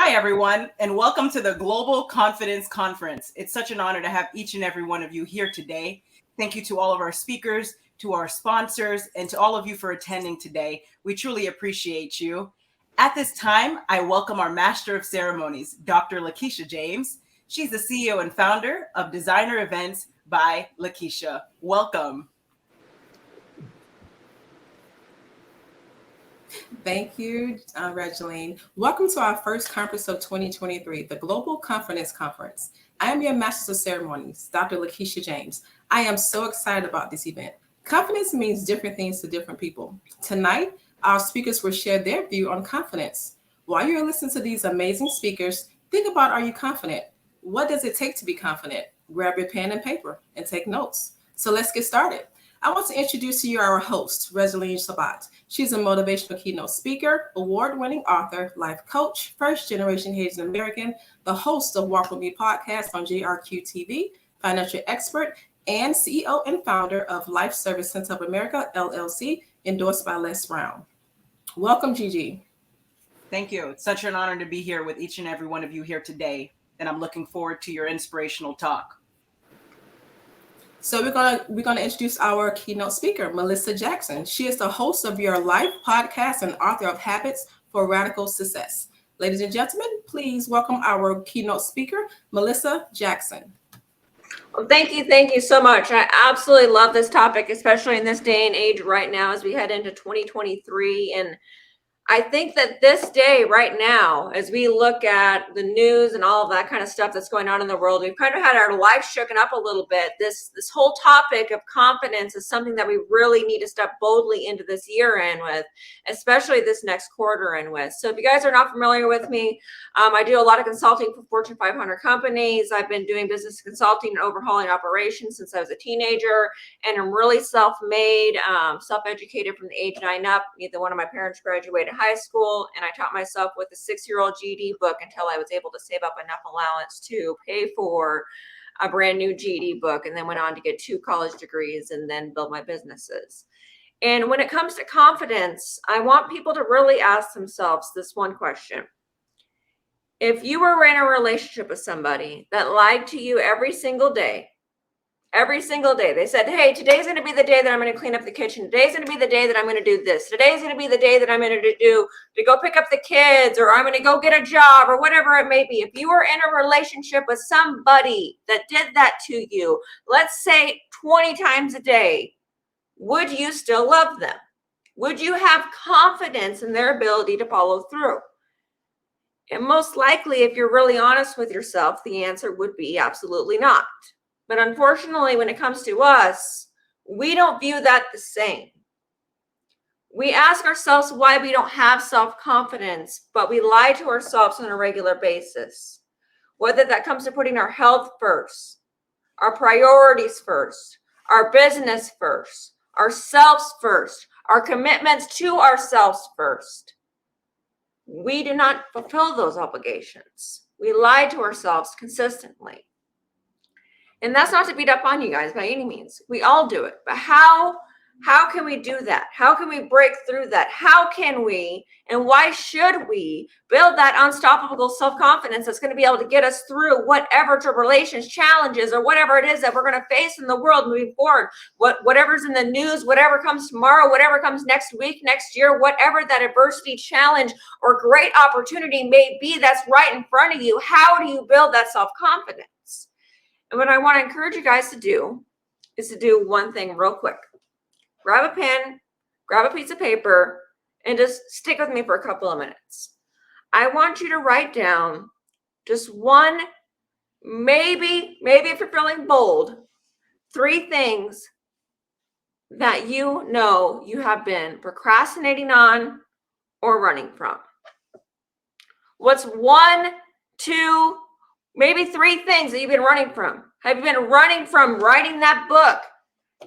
Hi, everyone, and welcome to the Global Confidence Conference. It's such an honor to have each and every one of you here today. Thank you to all of our speakers, to our sponsors, and to all of you for attending today. We truly appreciate you. At this time, I welcome our Master of Ceremonies, Dr. Lakeisha James. She's the CEO and founder of Designer Events by Lakeisha. Welcome. Thank you, Regeline. Welcome to our first conference of 2023, the Global Confidence Conference. I am your Master of Ceremonies, Dr. Lakeisha James. I am so excited about this event. Confidence means different things to different people. Tonight, our speakers will share their view on confidence. While you're listening to these amazing speakers, think about, are you confident? What does it take to be confident? Grab your pen and paper and take notes. So let's get started. I want to introduce to you our host, Regeline Sabat. She's a motivational keynote speaker, award-winning author, life coach, first-generation Haitian American, the host of Walk With Me podcast on JRQ TV, financial expert, and CEO and founder of Life Service Center of America, LLC, endorsed by Les Brown. Welcome, Gigi. Thank you. It's such an honor to be here with each and every one of you here today, and I'm looking forward to your inspirational talk. So we're gonna introduce our keynote speaker, Melissa Jackson. She is the host of Your Life podcast and author of Habits for Radical Success. Ladies and gentlemen, please welcome our keynote speaker, Melissa Jackson. Well, thank you so much. I absolutely love this topic, especially in this day and age right now as we head into 2023. And I think that this day right now, as we look at the news and all of that kind of stuff that's going on in the world, we've kind of had our life shaken up a little bit. This whole topic of confidence is something that we really need to step boldly into this year in with, especially this next quarter in with. So if you guys are not familiar with me, I do a lot of consulting for Fortune 500 companies. I've been doing business consulting and overhauling operations since I was a teenager, and I'm really self-made, self-educated from the age 9 up. Neither one of my parents graduated high school, and I taught myself with a 6-year-old GED book until I was able to save up enough allowance to pay for a brand new GED book, and then went on to get 2 college degrees and then build my businesses. And when it comes to confidence, I want people to really ask themselves this one question. If you were in a relationship with somebody that lied to you every single day, they said, hey, today's going to be the day that I'm going to clean up the kitchen. Today's going to be the day that I'm going to do this. Today's going to be the day that I'm going to go pick up the kids, or I'm going to go get a job, or whatever it may be. If you were in a relationship with somebody that did that to you, let's say 20 times a day, would you still love them? Would you have confidence in their ability to follow through? And most likely, if you're really honest with yourself, the answer would be absolutely not. But unfortunately, when it comes to us, we don't view that the same. We ask ourselves why we don't have self-confidence, but we lie to ourselves on a regular basis. Whether that comes to putting our health first, our priorities first, our business first, ourselves first, our commitments to ourselves first. We do not fulfill those obligations. We lie to ourselves consistently. And that's not to beat up on you guys by any means. We all do it. But how can we do that? How can we break through that? How can we, and why should we build that unstoppable self-confidence that's going to be able to get us through whatever tribulations, challenges, or whatever it is that we're going to face in the world moving forward? Whatever's in the news, whatever comes tomorrow, whatever comes next week, next year, whatever that adversity, challenge, or great opportunity may be that's right in front of you, how do you build that self-confidence? And what I want to encourage you guys to do is to do one thing real quick. Grab a pen, grab a piece of paper, and just stick with me for a couple of minutes. I want you to write down just one, maybe if you're feeling bold, 3 things that you know you have been procrastinating on or running from. What's 1, 2, maybe 3 things that you've been running from? Have you been running from writing that book?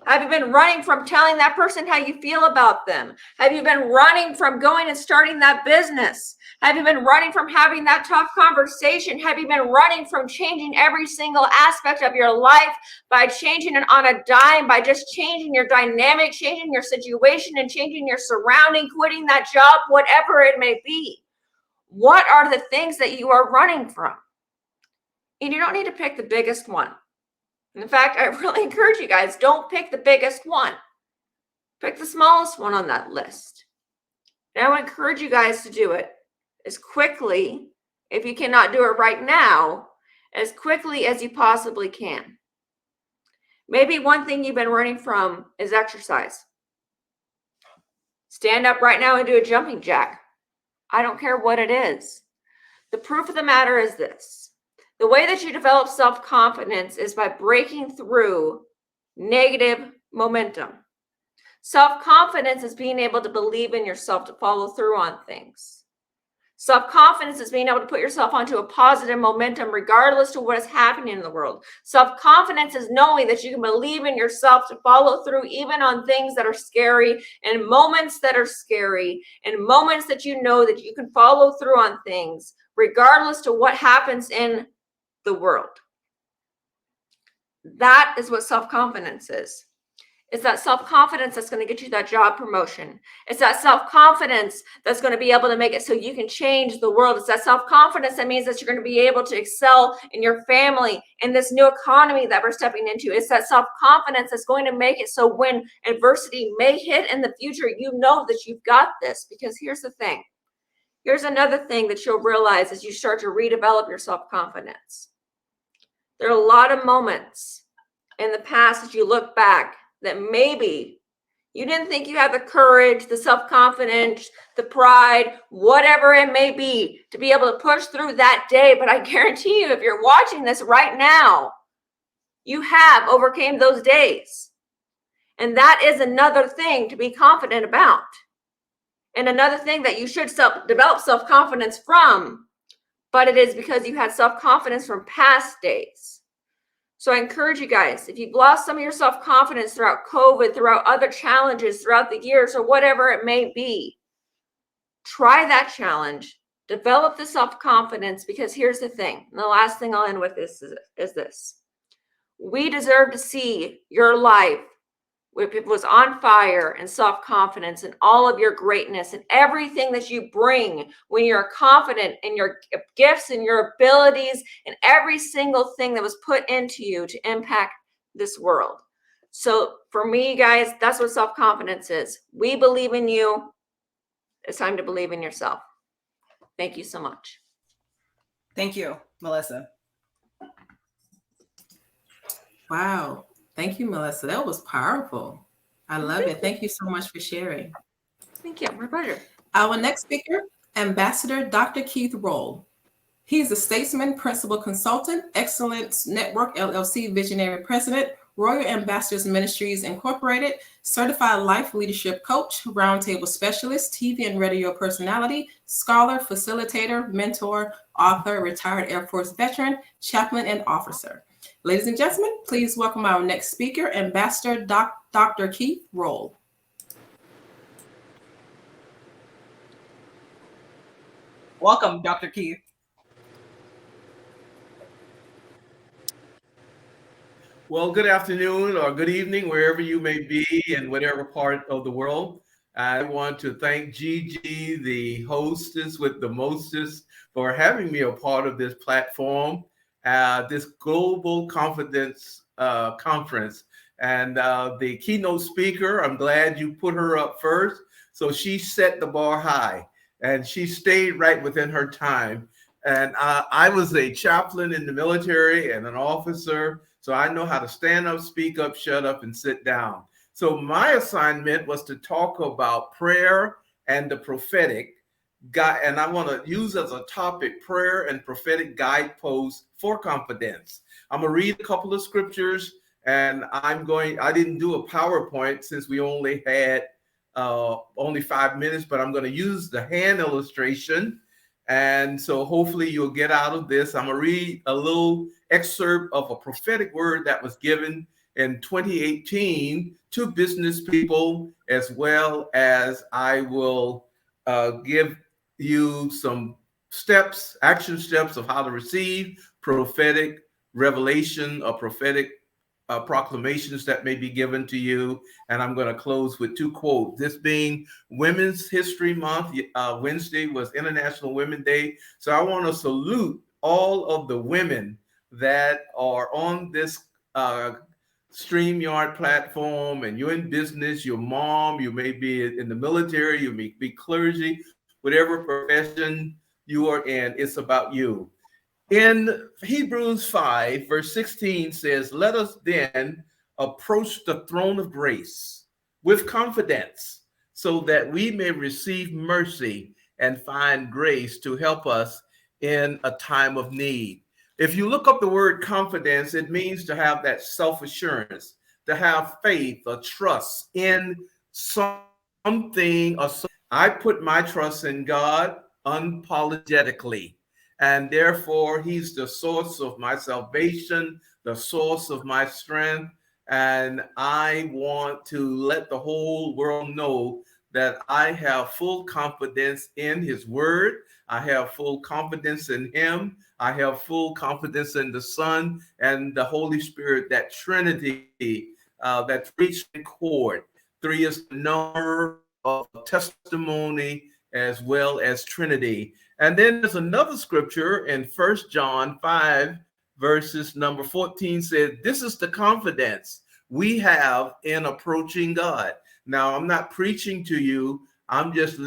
Have you been running from telling that person how you feel about them? Have you been running from going and starting that business? Have you been running from having that tough conversation? Have you been running from changing every single aspect of your life by changing it on a dime, by just changing your dynamic, changing your situation, and changing your surrounding, quitting that job, whatever it may be? What are the things that you are running from? And you don't need to pick the biggest one. In fact, I really encourage you guys, don't pick the biggest one. Pick the smallest one on that list. And I would encourage you guys to do it as quickly, if you cannot do it right now, as quickly as you possibly can. Maybe one thing you've been running from is exercise. Stand up right now and do a jumping jack. I don't care what it is. The proof of the matter is this. The way that you develop self-confidence is by breaking through negative momentum. Self-confidence is being able to believe in yourself to follow through on things. Self-confidence is being able to put yourself onto a positive momentum regardless of what is happening in the world. Self-confidence is knowing that you can believe in yourself to follow through even on things that are scary and moments that are scary and moments that you know that you can follow through on things regardless to what happens in the world. That is what self-confidence is. It's that self-confidence that's going to get you that job promotion. It's that self-confidence that's going to be able to make it so you can change the world. It's that self-confidence that means that you're going to be able to excel in your family, in this new economy that we're stepping into. It's that self-confidence that's going to make it so when adversity may hit in the future, you know that you've got this. Because here's the thing. Here's another thing that you'll realize as you start to redevelop your self-confidence. There are a lot of moments in the past as you look back that maybe you didn't think you had the courage, the self-confidence, the pride, whatever it may be, to be able to push through that day. But I guarantee you, if you're watching this right now, you have overcame those days. And that is another thing to be confident about. And another thing that you should develop self-confidence from, but it is because you had self-confidence from past days. So I encourage you guys, if you've lost some of your self-confidence throughout COVID, throughout other challenges, throughout the years, or whatever it may be, try that challenge, develop the self-confidence, because here's the thing. And the last thing I'll end with is this. We deserve to see your life, if it was on fire, and self-confidence and all of your greatness and everything that you bring when you're confident in your gifts and your abilities and every single thing that was put into you to impact this world. So for me, guys, that's what self-confidence is. We believe in you. It's time to believe in yourself. Thank you so much. Thank you, Melissa. Wow. Thank you, Melissa. That was powerful. I love it. Thank you so much for sharing. Thank you. My pleasure. Our next speaker, Ambassador Dr. Keith Roll. He is a statesman, principal consultant, Excellence Network LLC visionary president, Royal Ambassadors Ministries Incorporated, certified life leadership coach, roundtable specialist, TV and radio personality, scholar, facilitator, mentor, author, retired Air Force veteran, chaplain, and officer. Ladies and gentlemen, please welcome our next speaker, Ambassador Dr. Keith Roll. Welcome, Dr. Keith. Well, good afternoon or good evening, wherever you may be in whatever part of the world. I want to thank Gigi, the hostess with the mostest, for having me a part of this platform, this Global Confidence Conference. And the keynote speaker, I'm glad you put her up first. So she set the bar high and she stayed right within her time. And I was a chaplain in the military and an officer. So I know how to stand up, speak up, shut up, and sit down. So my assignment was to talk about prayer and the prophetic. And I want to use as a topic prayer and prophetic guideposts for confidence. I'm going to read a couple of scriptures, and I didn't do a PowerPoint since we only had only 5 minutes, but I'm going to use the hand illustration. And so hopefully you'll get out of this. I'm going to read a little excerpt of a prophetic word that was given in 2018 to business people, as well as I will give you some steps, action steps of how to receive prophetic revelation or prophetic proclamations that may be given to you. And I'm going to close with 2 quotes. This being Women's History Month, Wednesday was International Women's Day. So I want to salute all of the women that are on this StreamYard platform, and you're in business, your mom, you may be in the military, you may be clergy, whatever profession you are in, it's about you. In Hebrews 5, verse 16 says, let us then approach the throne of grace with confidence so that we may receive mercy and find grace to help us in a time of need. If you look up the word confidence, it means to have that self-assurance, to have faith or trust in something. I put my trust in God unapologetically, and therefore he's the source of my salvation, the source of my strength. And I want to let the whole world know that I have full confidence in his word. I have full confidence in him. I have full confidence in the Son and the Holy Spirit, that Trinity, that three-string chord. 3 is the number of testimony as well as Trinity. And then there's another scripture in 1 John 5, verses number 14 says, this is the confidence we have in approaching God. Now, I'm not preaching to you. I'm just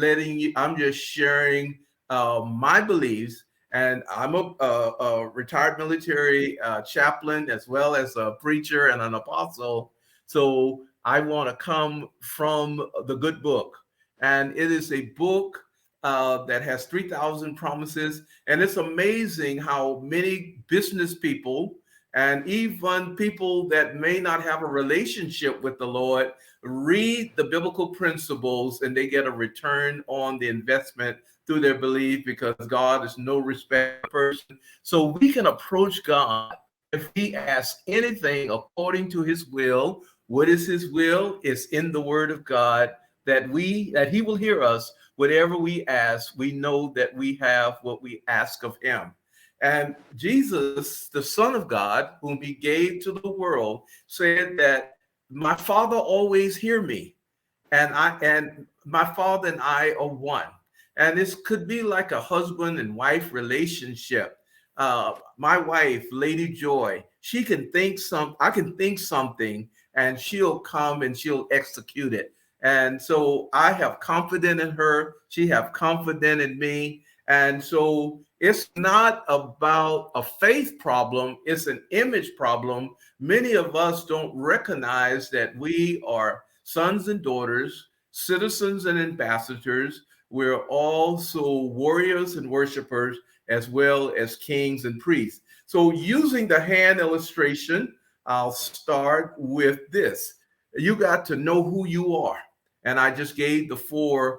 sharing my beliefs. And I'm a retired military chaplain, as well as a preacher and an apostle. So I want to come from the good book. And it is a book that has 3,000 promises. And it's amazing how many business people and even people that may not have a relationship with the Lord read the biblical principles, and they get a return on the investment through their belief, because God is no respecter of person. So we can approach God if we ask anything according to his will. What is his will? It's in the word of God, that he will hear us. Whatever we ask, we know that we have what we ask of him. And Jesus, the Son of God, whom he gave to the world, said that my Father always hear me, and my Father and I are one. And this could be like a husband and wife relationship. My wife, Lady Joy, I can think something, and she'll come and she'll execute it. And so I have confidence in her. She have confidence in me. And so it's not about a faith problem. It's an image problem. Many of us don't recognize that we are sons and daughters, citizens and ambassadors. We're also warriors and worshipers, as well as kings and priests. So using the hand illustration, I'll start with this. You got to know who you are. And I just gave the 4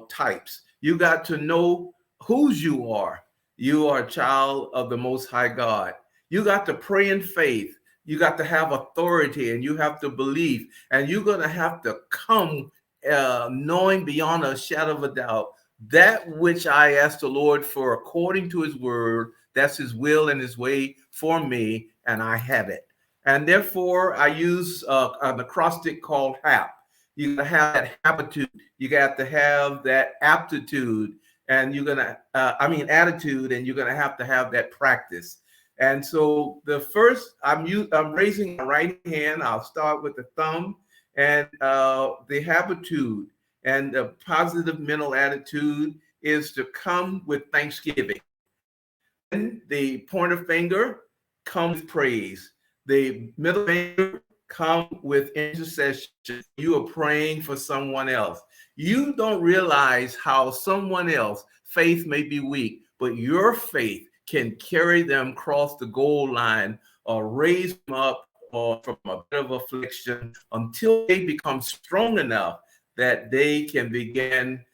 types. You got to know whose you are. You are a child of the Most High God. You got to pray in faith. You got to have authority, and you have to believe. And you're going to have to come knowing beyond a shadow of a doubt that which I asked the Lord for according to his word. That's his will and his way for me, and I have it. And therefore, I use an acrostic called HAP. You got to have that aptitude. You got to have that aptitude, and you're gonna, attitude, and you're gonna have to have that practice. And so the first, I'm raising my right hand. I'll start with the thumb, and the habitude and the positive mental attitude is to come with thanksgiving. And the pointer finger comes with praise. The middle finger come with intercession. You are praying for someone else. You don't realize how someone else faith may be weak, but your faith can carry them across the goal line or raise them up or from a bit of affliction until they become strong enough that they can begin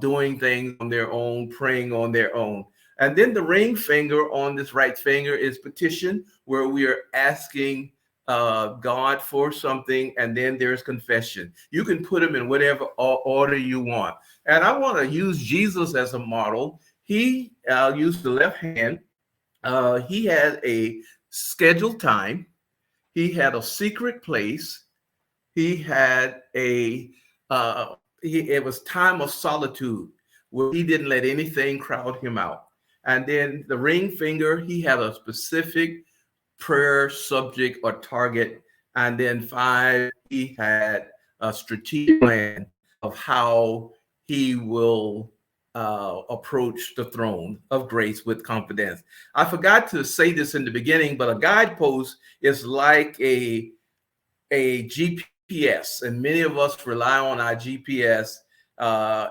doing things on their own, praying on their own. And then the ring finger on this right finger is petition, where we are asking God for something, and then there's confession. You can put them in whatever order you want. And I want to use Jesus as a model. He used the left hand. He had a scheduled time. He had a secret place. He had it was time of solitude where he didn't let anything crowd him out. And then the ring finger, he had a specific prayer subject or target. And then 5, he had a strategic plan of how he will approach the throne of grace with confidence. I forgot to say this in the beginning, but a guidepost is like a GPS, and many of us rely on our GPS,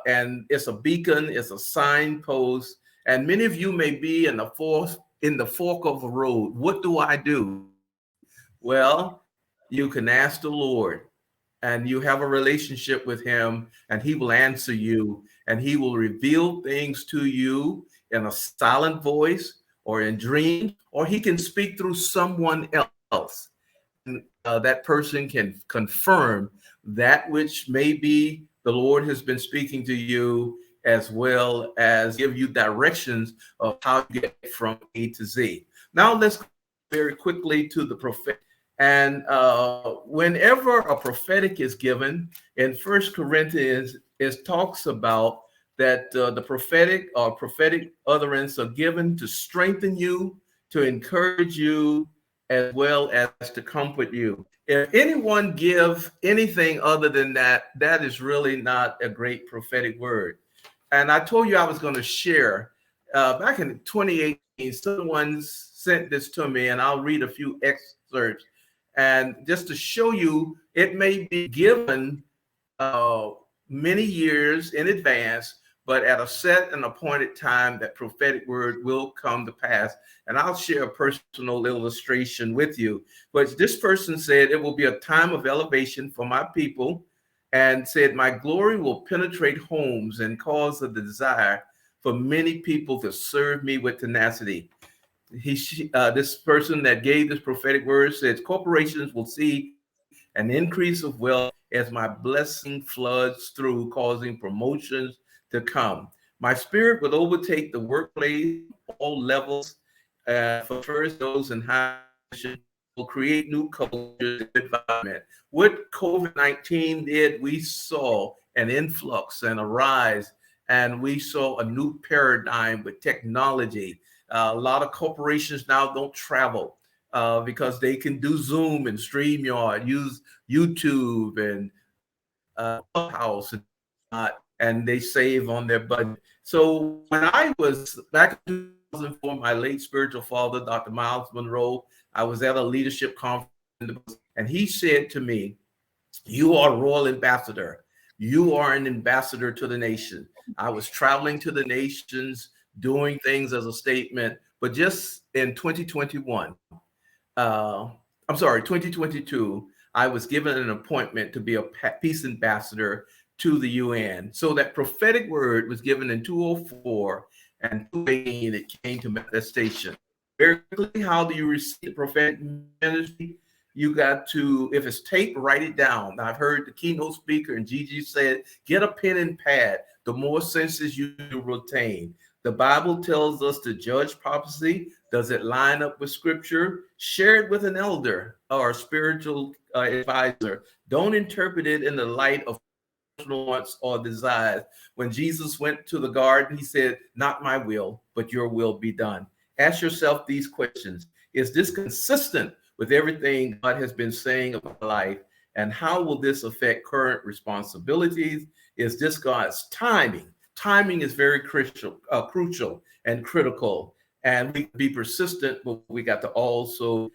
and it's a beacon, it's a signpost, and many of you may be in the fork of a road. What do I do? Well, you can ask the Lord, and you have a relationship with him, and he will answer you, and he will reveal things to you in a silent voice or in dreams, or he can speak through someone else. And, that person can confirm that which maybe the Lord has been speaking to you, as well as give you directions of how to get from A to Z. Now let's go very quickly to the prophetic. And whenever a prophetic is given in 1 Corinthians, it talks about that the prophetic or prophetic utterance are given to strengthen you, to encourage you, as well as to comfort you. If anyone give anything other than that, that is really not a great prophetic word. And I told you I was going to share. Back in 2018, someone sent this to me, and I'll read a few excerpts. And just to show you, it may be given many years in advance, but at a set and appointed time, that prophetic word will come to pass. And I'll share a personal illustration with you. But this person said, it will be a time of elevation for my people, and said, my glory will penetrate homes and cause a desire for many people to serve me with tenacity. This person that gave this prophetic word says, corporations will see an increase of wealth as my blessing floods through, causing promotions to come. My spirit will overtake the workplace, all levels. For first, those in high position will create new cultures and environment. What COVID-19 did, we saw an influx and a rise, and we saw a new paradigm with technology. A lot of corporations now don't travel because they can do Zoom and StreamYard, use YouTube and Clubhouse, and they save on their budget. So when I was back in 2004, my late spiritual father, Dr. Miles Monroe, I was at a leadership conference, and he said to me, you are a royal ambassador. You are an ambassador to the nation. I was traveling to the nations, doing things as a statement, but just in 2022, I was given an appointment to be a peace ambassador to the UN. So that prophetic word was given in 2004, and 2018 it came to manifestation. Very quickly, how do you receive the prophetic ministry? You got to, if it's taped, write it down. I've heard the keynote speaker and Gigi said, get a pen and pad. The more senses you retain. The Bible tells us to judge prophecy. Does it line up with scripture? Share it with an elder or a spiritual advisor. Don't interpret it in the light of personal wants or desires. When Jesus went to the garden, he said, not my will, but your will be done. Ask yourself these questions. Is this consistent with everything God has been saying about life? And how will this affect current responsibilities? Is this God's timing? Timing is very crucial and critical. And we can be persistent, but we got to also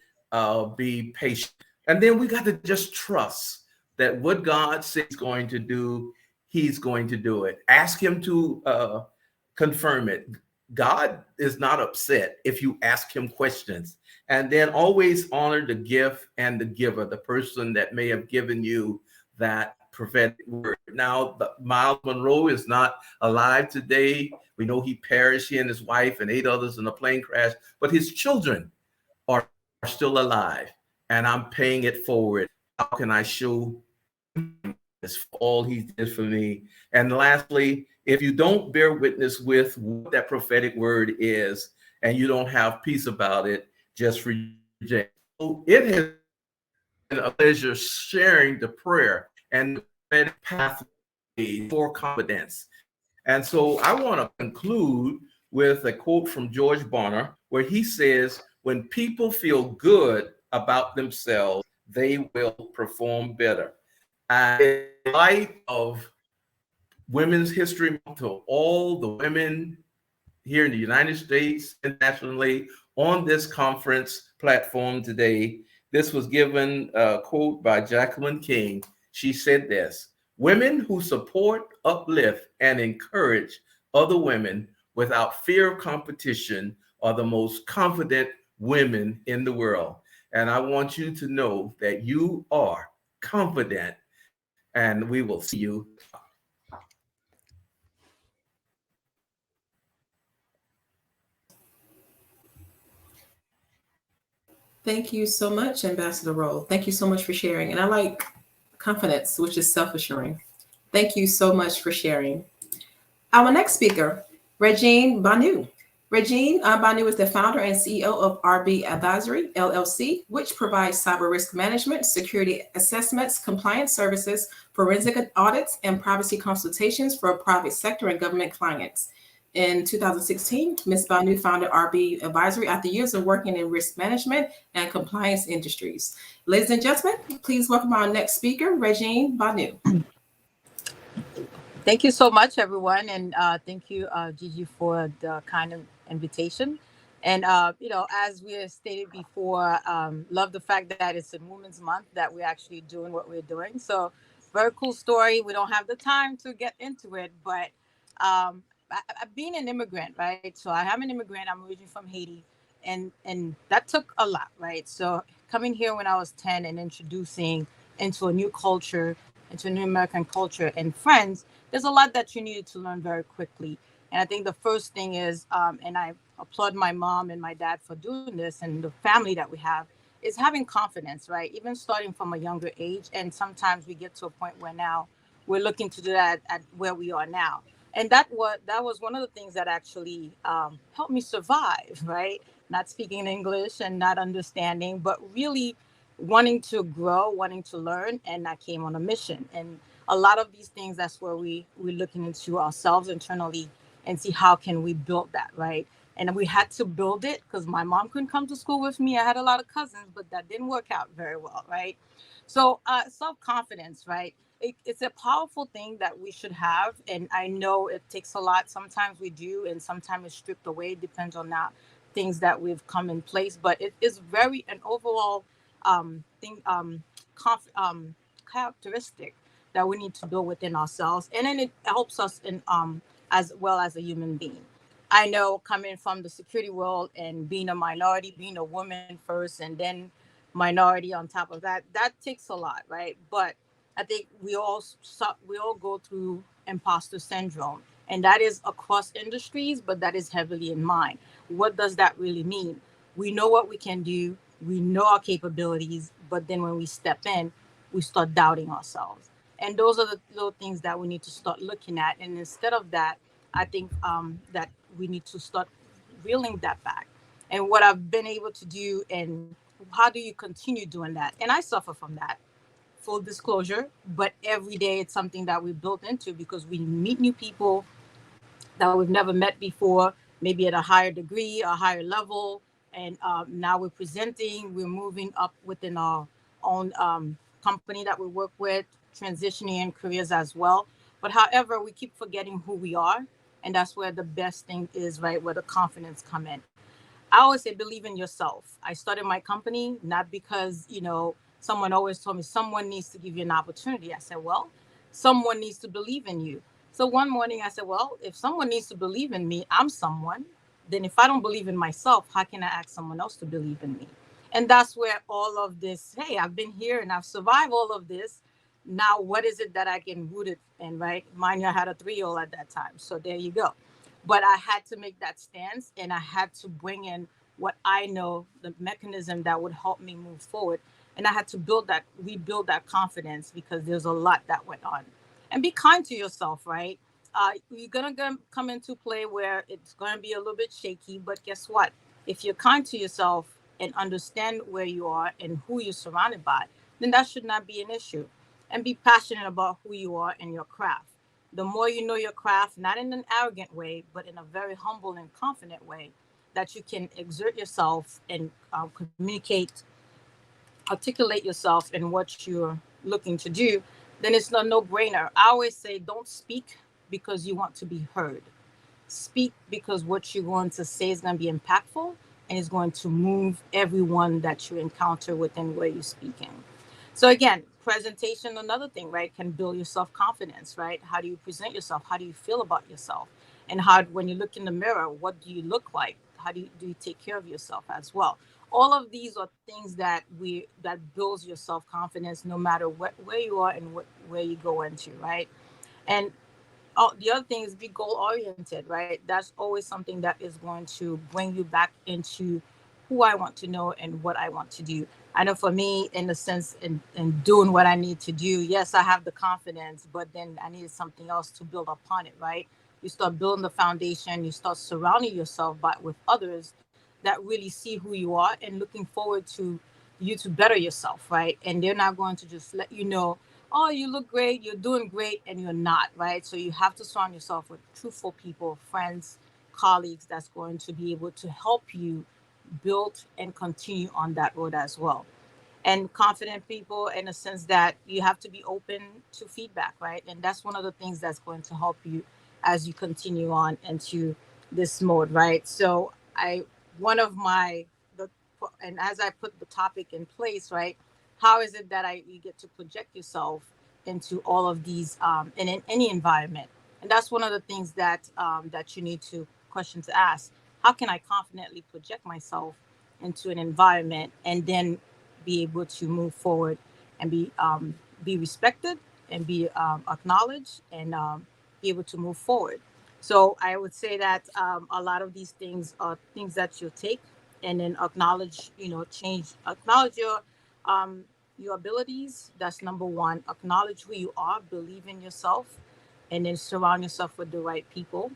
be patient. And then we got to just trust that what God says he's going to do, he's going to do it. Ask him to confirm it. God is not upset if you ask him questions. And then always honor the gift and the giver, the person that may have given you that prophetic word. Now, Miles Monroe is not alive today. We know he perished, he and his wife and 8 others in a plane crash, but his children are still alive, and I'm paying it forward. How can I show this for all he did for me? And lastly, if you don't bear witness with what that prophetic word is, and you don't have peace about it, just reject. So it has a pleasure sharing the prayer and the pathway for confidence. And so I want to conclude with a quote from George Barna, where he says, when people feel good about themselves, they will perform better. And in light of Women's History Month, to all the women here in the United States, internationally, on this conference platform today, this was given a quote by Jacqueline King. She said this: women who support, uplift, and encourage other women without fear of competition are the most confident women in the world. And I want you to know that you are confident, and we will see you. Thank you so much, Ambassador Rolle. Thank you so much for sharing. And I like confidence, which is self-assuring. Thank you so much for sharing. Our next speaker, Regine Banu. Regine Banu is the founder and CEO of RB Advisory, LLC, which provides cyber risk management, security assessments, compliance services, forensic audits, and privacy consultations for private sector and government clients. In 2016, Ms. Banu founded RB Advisory after years of working in risk management and compliance industries. Ladies and gentlemen, please welcome our next speaker, Regine Banu. Thank you so much, everyone. And thank you, Gigi, for the kind of invitation. And, as we have stated before, love the fact that it's a Women's Month, that we're actually doing what we're doing. So very cool story. We don't have the time to get into it, but I've been an immigrant, right? So I am an immigrant. I'm originally from Haiti. And that took a lot, right? So coming here when I was 10 and introducing into a new culture, into a new American culture and friends, there's a lot that you needed to learn very quickly. And I think the first thing is, and I applaud my mom and my dad for doing this, and the family that we have, is having confidence, right? Even starting from a younger age. And sometimes we get to a point where now we're looking to do that at where we are now. And that was one of the things that actually helped me survive, right? Not speaking English and not understanding, but really wanting to grow, wanting to learn. And I came on a mission. And a lot of these things, that's where we're looking into ourselves internally and see how can we build that, right? And we had to build it because my mom couldn't come to school with me. I had a lot of cousins, but that didn't work out very well, right? So self-confidence, right? It's a powerful thing that we should have. And I know it takes a lot. Sometimes we do, and sometimes it's stripped away. It depends on that things that we've come in place. But it is very an overall characteristic that we need to build within ourselves. And then it helps us in as well as a human being. I know coming from the security world and being a minority, being a woman first, and then minority on top of that, that takes a lot, right? But I think we all go through imposter syndrome, and that is across industries, but that is heavily in mind. What does that really mean? We know what we can do, we know our capabilities, but then when we step in, we start doubting ourselves. And those are the little things that we need to start looking at. And instead of that, I think that we need to start reeling that back. And what I've been able to do, and how do you continue doing that? And I suffer from that, full disclosure, but every day it's something that we built into because we meet new people that we've never met before, maybe at a higher degree, a higher level. And now we're presenting, we're moving up within our own company that we work with, transitioning in careers as well. But however, we keep forgetting who we are. And that's where the best thing is, right? Where the confidence come in. I always say, believe in yourself. I started my company, not because, someone always told me someone needs to give you an opportunity. I said, well, someone needs to believe in you. So one morning I said, well, if someone needs to believe in me, I'm someone. Then if I don't believe in myself, how can I ask someone else to believe in me? And that's where all of this, hey, I've been here and I've survived all of this. Now, what is it that I can root it in, right? Mind you, I had a 3-year-old at that time. So there you go. But I had to make that stance, and I had to bring in what I know, the mechanism that would help me move forward. And I had to rebuild that confidence because there's a lot that went on. And be kind to yourself, right? You're going to come into play where it's going to be a little bit shaky. But guess what? If you're kind to yourself and understand where you are and who you're surrounded by, then that should not be an issue. And be passionate about who you are and your craft. The more you know your craft, not in an arrogant way, but in a very humble and confident way, that you can exert yourself and communicate, articulate yourself in what you're looking to do, then it's a no-brainer. I always say, don't speak because you want to be heard. Speak because what you're going to say is going to be impactful and is going to move everyone that you encounter within where you're speaking. So again, presentation, another thing, right, can build your self-confidence, right? How do you present yourself? How do you feel about yourself? And how, when you look in the mirror, what do you look like? How do you take care of yourself as well? All of these are things that builds your self-confidence, no matter where you are and where you go into, right? And the other thing is be goal oriented, right? That's always something that is going to bring you back into who I want to know and what I want to do. I know for me, in the sense in doing what I need to do, yes, I have the confidence, but then I needed something else to build upon it, right? You start building the foundation, you start surrounding yourself with others that really see who you are and looking forward to you to better yourself, right? And they're not going to just let you know, oh, you look great, you're doing great, and you're not, right? So you have to surround yourself with truthful people, friends, colleagues that's going to be able to help you build and continue on that road as well. And confident people, in a sense that you have to be open to feedback, right? And that's one of the things that's going to help you as you continue on into this mode, right? So one of my the and as I put the topic in place, right? How is it that you get to project yourself into all of these in any environment? And that's one of the things that you need to question to ask. How can I confidently project myself into an environment and then be able to move forward and be respected and be acknowledged and be able to move forward. So I would say that a lot of these things are things that you'll take and then acknowledge, acknowledge your abilities. That's number one. Acknowledge who you are, believe in yourself, and then surround yourself with the right people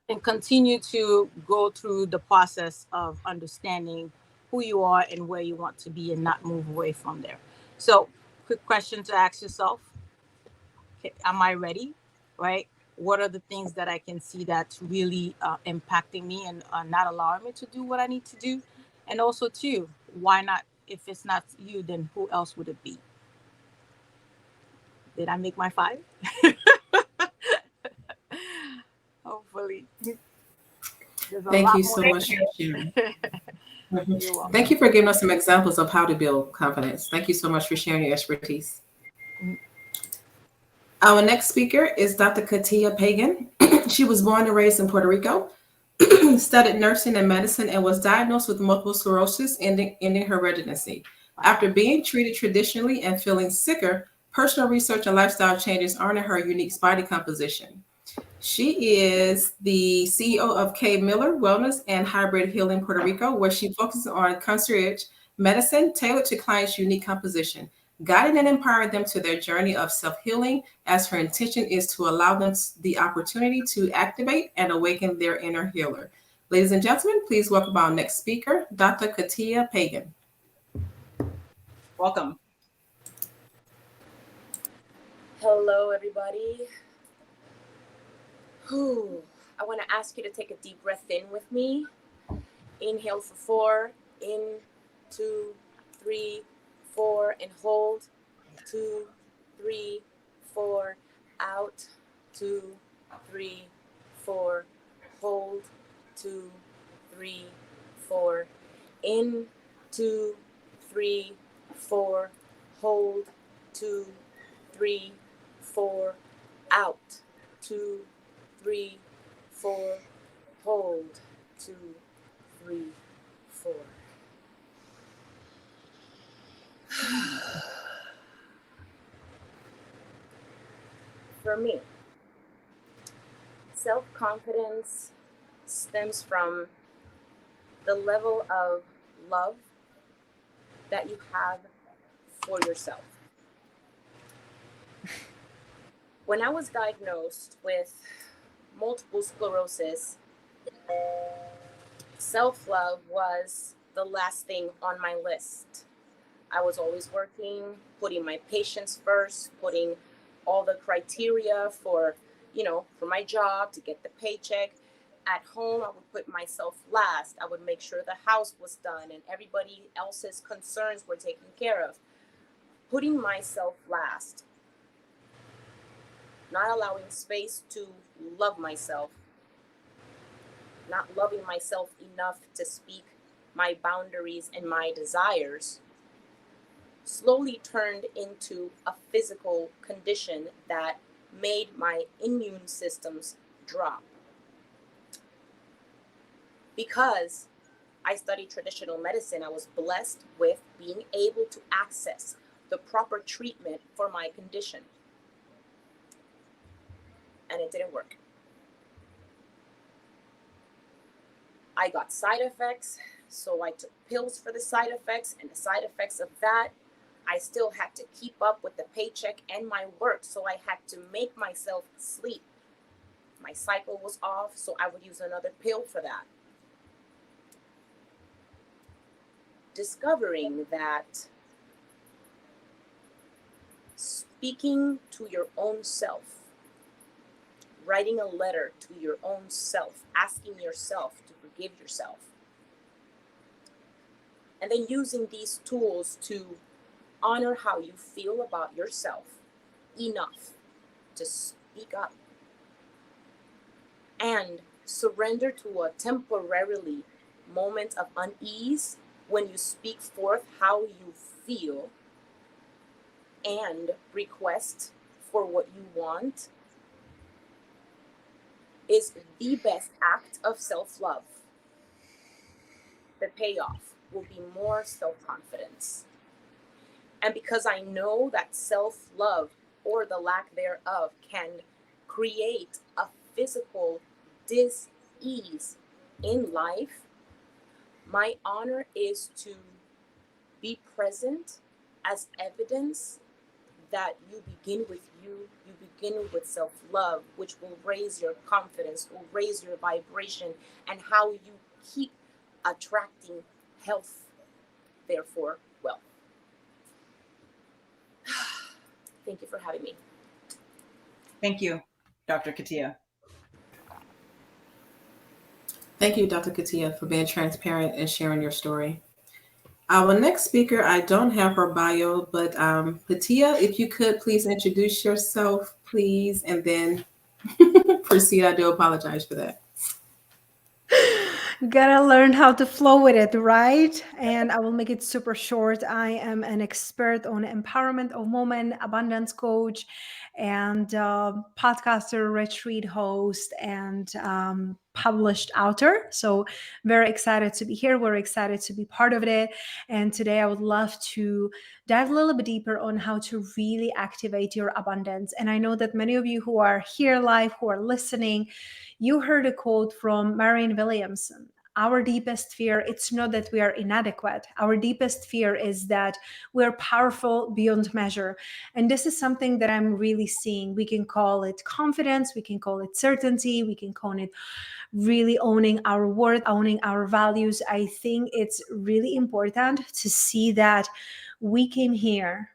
and continue to go through the process of understanding who you are and where you want to be and not move away from there. So, quick question to ask yourself: okay, am I ready? Right? What are the things that I can see that's really impacting me and not allowing me to do what I need to do? And also, too, why not? If it's not you, then who else would it be? Did I make my five? Hopefully. There's a Thank lot you more so to much for sharing. share. Mhm. You're welcome. Thank you for giving us some examples of how to build confidence. Thank you so much for sharing your expertise. Our next speaker is Dr. Katia Pagan. She was born and raised in Puerto Rico, studied nursing and medicine, and was diagnosed with multiple sclerosis, ending her residency. After being treated traditionally and feeling sicker, personal research and lifestyle changes honored her unique body composition. She is the CEO of K Miller Wellness and Hybrid Healing Puerto Rico, where she focuses on concierge medicine tailored to clients' unique composition, guiding and empowering them to their journey of self-healing, as her intention is to allow them the opportunity to activate and awaken their inner healer. Ladies and gentlemen, please welcome our next speaker, Dr. Katia Pagan. Welcome. Hello, everybody. I want to ask you to take a deep breath in with me. Inhale for 4, in, 2, 3, 4, and hold. 2, 3, 4, out. 2, 3, 4, hold. 2, 3, 4, in. 2, 3, 4, hold. 2, 3, 4, out. 2, 3, 4, hold. 2, 3, 4. For me, self-confidence stems from the level of love that you have for yourself. When I was diagnosed with multiple sclerosis, self-love was the last thing on my list. I was always working, putting my patients first, putting all the criteria for, for my job to get the paycheck. At home, I would put myself last. I would make sure the house was done and everybody else's concerns were taken care of. Putting myself last, not allowing space to love myself, not loving myself enough to speak my boundaries and my desires, slowly turned into a physical condition that made my immune systems drop. Because I studied traditional medicine, I was blessed with being able to access the proper treatment for my condition. And it didn't work. I got side effects, so I took pills for the side effects, and the side effects of that, I still had to keep up with the paycheck and my work, so I had to make myself sleep. My cycle was off, so I would use another pill for that. Discovering that speaking to your own self, writing a letter to your own self, asking yourself to forgive yourself, and then using these tools to honor how you feel about yourself enough to speak up and surrender to a temporarily moment of unease when you speak forth how you feel and request for what you want is the best act of self-love. The payoff will be more self-confidence. And because I know that self-love, or the lack thereof, can create a physical dis-ease in life, my honor is to be present as evidence that you begin with you begin with self-love, which will raise your confidence, will raise your vibration, and how you keep attracting health, therefore wealth. Thank you for having me. Thank you, Dr. Katia. Thank you, Dr. Katia, for being transparent and sharing your story. Our next speaker, I don't have her bio, but Katia, if you could please introduce yourself, please, and then proceed. I do apologize for that. Gotta learn how to flow with it, right? And I will make it super short. I am an expert on empowerment of women, abundance coach, and podcaster, retreat host, and published author. So very excited to be here. We're excited to be part of it. And today I would love to dive a little bit deeper on how to really activate your abundance. And I know that many of you who are here live, who are listening, you heard a quote from Marianne Williamson. Our deepest fear, it's not that we are inadequate. Our deepest fear is that we're powerful beyond measure. And this is something that I'm really seeing. We can call it confidence, we can call it certainty, we can call it really owning our worth, owning our values. I think it's really important to see that we came here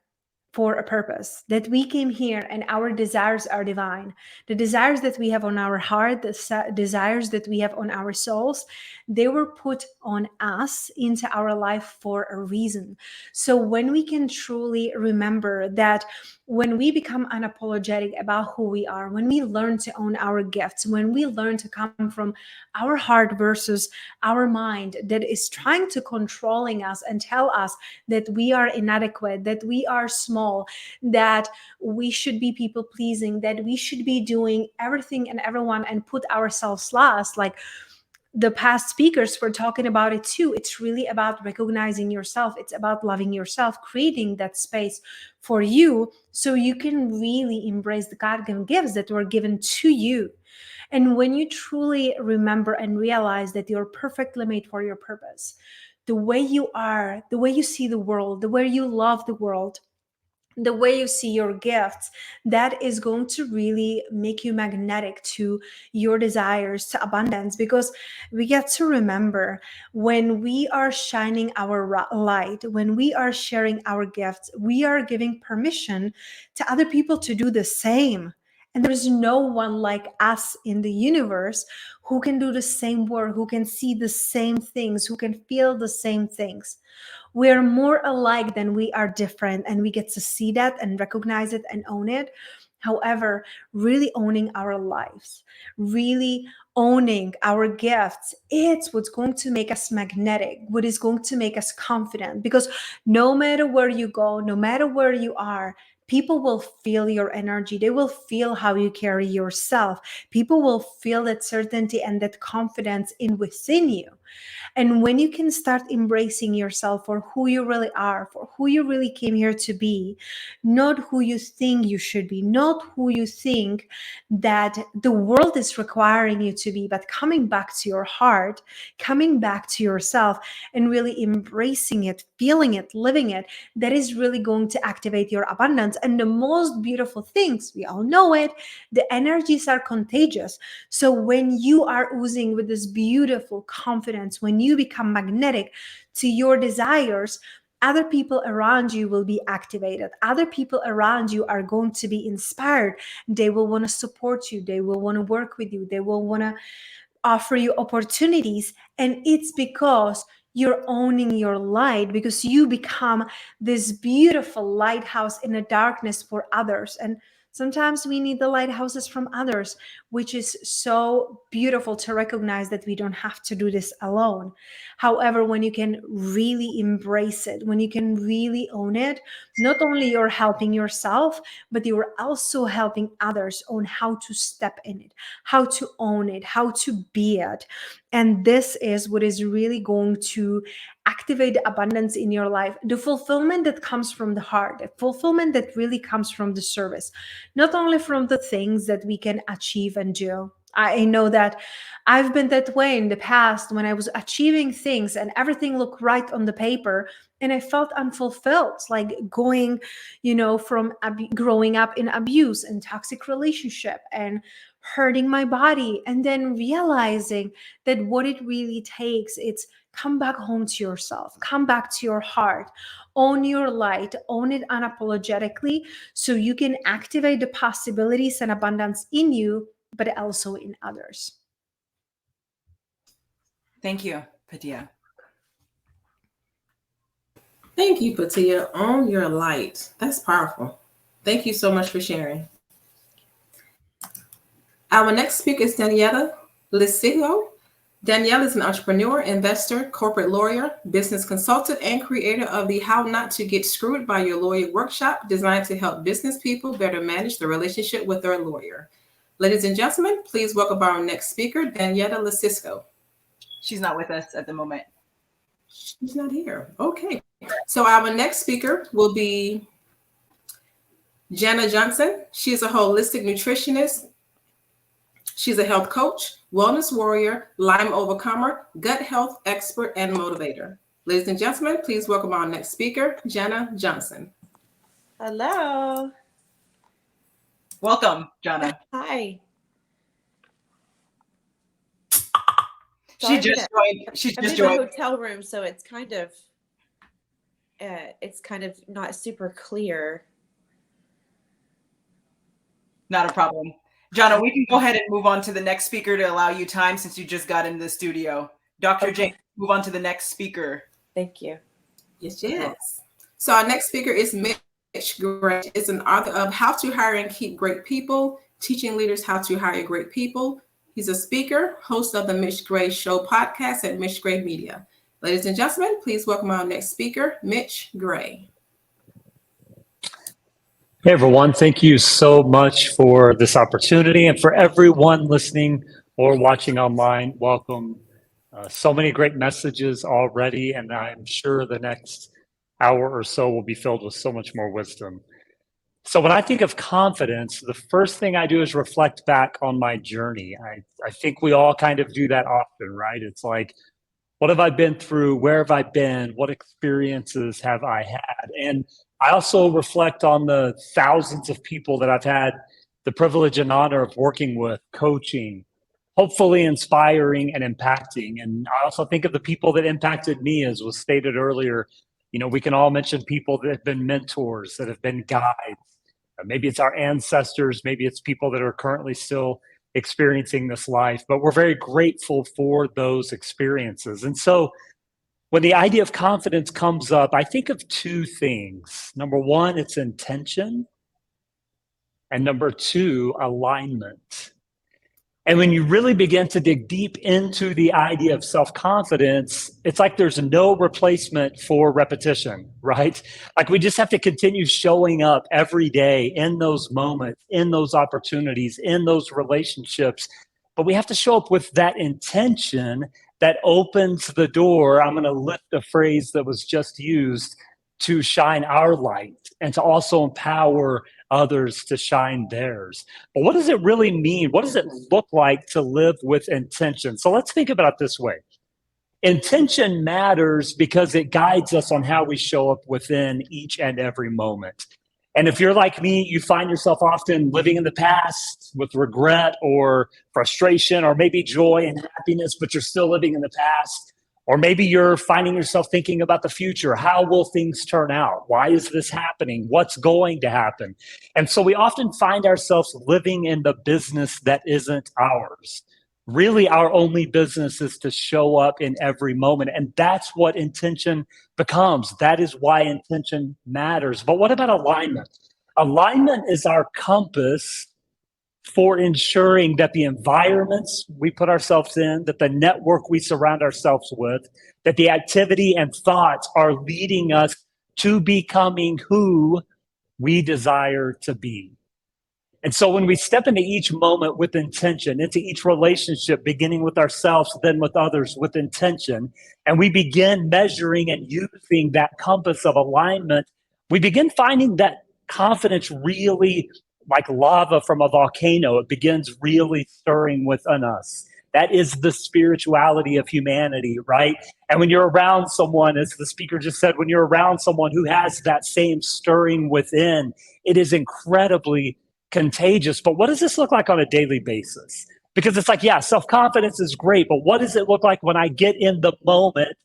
for a purpose, that we came here and our desires are divine. The desires that we have on our heart, the desires that we have on our souls, they were put on us into our life for a reason. So when we can truly remember that, when we become unapologetic about who we are, when we learn to own our gifts, when we learn to come from our heart versus our mind that is trying to controlling us and tell us that we are inadequate, that we are small, that we should be people pleasing, that we should be doing everything and everyone and put ourselves last, like the past speakers were talking about it too. It's really about recognizing yourself. It's about loving yourself, creating that space for you so you can really embrace the God-given gifts that were given to you. And when you truly remember and realize that you're perfectly made for your purpose, the way you are, the way you see the world, the way you love the world, the way you see your gifts, that is going to really make you magnetic to your desires, to abundance. Because we get to remember, when we are shining our light, when we are sharing our gifts, we are giving permission to other people to do the same. And there's no one like us in the universe who can do the same work, who can see the same things, who can feel the same things. We're more alike than we are different, and we get to see that and recognize it and own it. However, really owning our lives, really owning our gifts, it's what's going to make us magnetic, what is going to make us confident. Because no matter where you go, no matter where you are, people will feel your energy. They will feel how you carry yourself. People will feel that certainty and that confidence in within you. And when you can start embracing yourself for who you really are, for who you really came here to be, not who you think you should be, not who you think that the world is requiring you to be, but coming back to your heart, coming back to yourself, and really embracing it, feeling it, living it, that is really going to activate your abundance. And the most beautiful things, we all know it, the energies are contagious. So when you are oozing with this beautiful confidence, when you become magnetic to your desires, other people around you will be activated. Other people around you are going to be inspired. They will want to support you. They will want to work with you. They will want to offer you opportunities. And it's because you're owning your light, because you become this beautiful lighthouse in the darkness for others. And sometimes we need the lighthouses from others, which is so beautiful to recognize that we don't have to do this alone. However, when you can really embrace it, when you can really own it, not only you're helping yourself, but you're also helping others on how to step in it, how to own it, how to be it. And this is what is really going to activate the abundance in your life, the fulfillment that comes from the heart, the fulfillment that really comes from the service, not only from the things that we can achieve and do. I know that I've been that way in the past when I was achieving things and everything looked right on the paper, and I felt unfulfilled, like going, from growing up in abuse and toxic relationship and hurting my body, and then realizing that what it really takes, it's come back home to yourself, come back to your heart, own your light, own it unapologetically, so you can activate the possibilities and abundance in you, but also in others. Thank you, Patia. Thank you, Patia. Own your light. That's powerful. Thank you so much for sharing. Our next speaker is Daniela Lisigo. Danielle is an entrepreneur, investor, corporate lawyer, business consultant, and creator of the How Not to Get Screwed by Your Lawyer workshop, designed to help business people better manage the relationship with their lawyer. Ladies and gentlemen, please welcome our next speaker, Daniela Lisigo. She's not with us at the moment. She's not here. Okay. So our next speaker will be Jana Johnson. She is a holistic nutritionist. She's a health coach, wellness warrior, Lyme overcomer, gut health expert, and motivator. Ladies and gentlemen, please welcome our next speaker, Jana Johnson. Hello. Welcome, Jana. Hi. She just joined. She's just joined. I'm in a hotel room, so it's kind of not super clear. Not a problem. Jana, we can go ahead and move on to the next speaker to allow you time, since you just got into the studio. Dr. Okay. James, move on to the next speaker. Thank you. Yes. So our next speaker is Mitch Gray. Is an author of How to Hire and Keep Great People, teaching leaders how to hire great people. He's a speaker, host of the Mitch Gray Show podcast at Mitch Gray Media. Ladies and gentlemen, please welcome our next speaker, Mitch Gray. Hey, everyone. Thank you so much for this opportunity. And for everyone listening or watching online, welcome. So many great messages already, and I'm sure the next hour or so will be filled with so much more wisdom. So when I think of confidence, the first thing I do is reflect back on my journey. I think we all kind of do that often, right? It's like, what have I been through? Where have I been? What experiences have I had? And I also reflect on the thousands of people that I've had the privilege and honor of working with, coaching, hopefully inspiring and impacting. And I also think of the people that impacted me, as was stated earlier. You know, we can all mention people that have been mentors, that have been guides. Maybe it's our ancestors, maybe it's people that are currently still experiencing this life, but we're very grateful for those experiences. And so when the idea of confidence comes up, I think of two things. Number one, it's intention. And number two, alignment. And when you really begin to dig deep into the idea of self-confidence, it's like there's no replacement for repetition, right? Like we just have to continue showing up every day in those moments, in those opportunities, in those relationships. But we have to show up with that intention that opens the door. I'm going to lift the phrase that was just used, to shine our light and to also empower others to shine theirs. But what does it really mean? What does it look like to live with intention? So let's think about it this way. Intention matters because it guides us on how we show up within each and every moment. And if you're like me, you find yourself often living in the past with regret or frustration or maybe joy and happiness, but you're still living in the past. Or maybe you're finding yourself thinking about the future. How will things turn out? Why is this happening? What's going to happen? And so we often find ourselves living in the business that isn't ours. Really, our only business is to show up in every moment. And that's what intention becomes. That is why intention matters. But what about alignment? Alignment is our compass for ensuring that the environments we put ourselves in, that the network we surround ourselves with, that the activity and thoughts are leading us to becoming who we desire to be. And so when we step into each moment with intention, into each relationship, beginning with ourselves, then with others with intention, and we begin measuring and using that compass of alignment, we begin finding that confidence really, like lava from a volcano, it begins really stirring within us. That is the spirituality of humanity, right? And when you're around someone, as the speaker just said, when you're around someone who has that same stirring within, it is incredibly contagious. But what does this look like on a daily basis? Because it's like, yeah, self-confidence is great, but what does it look like when I get in the moment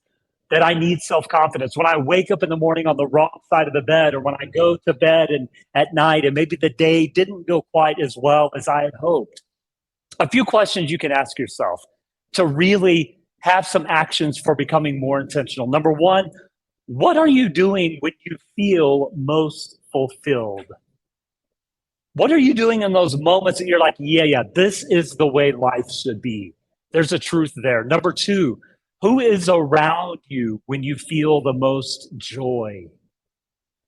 that I need self-confidence? When I wake up in the morning on the wrong side of the bed, or when I go to bed and at night and maybe the day didn't go quite as well as I had hoped. A few questions you can ask yourself to really have some actions for becoming more intentional. Number one, what are you doing when you feel most fulfilled? What are you doing in those moments that you're like, yeah, this is the way life should be? There's a truth there. Number two, who is around you when you feel the most joy?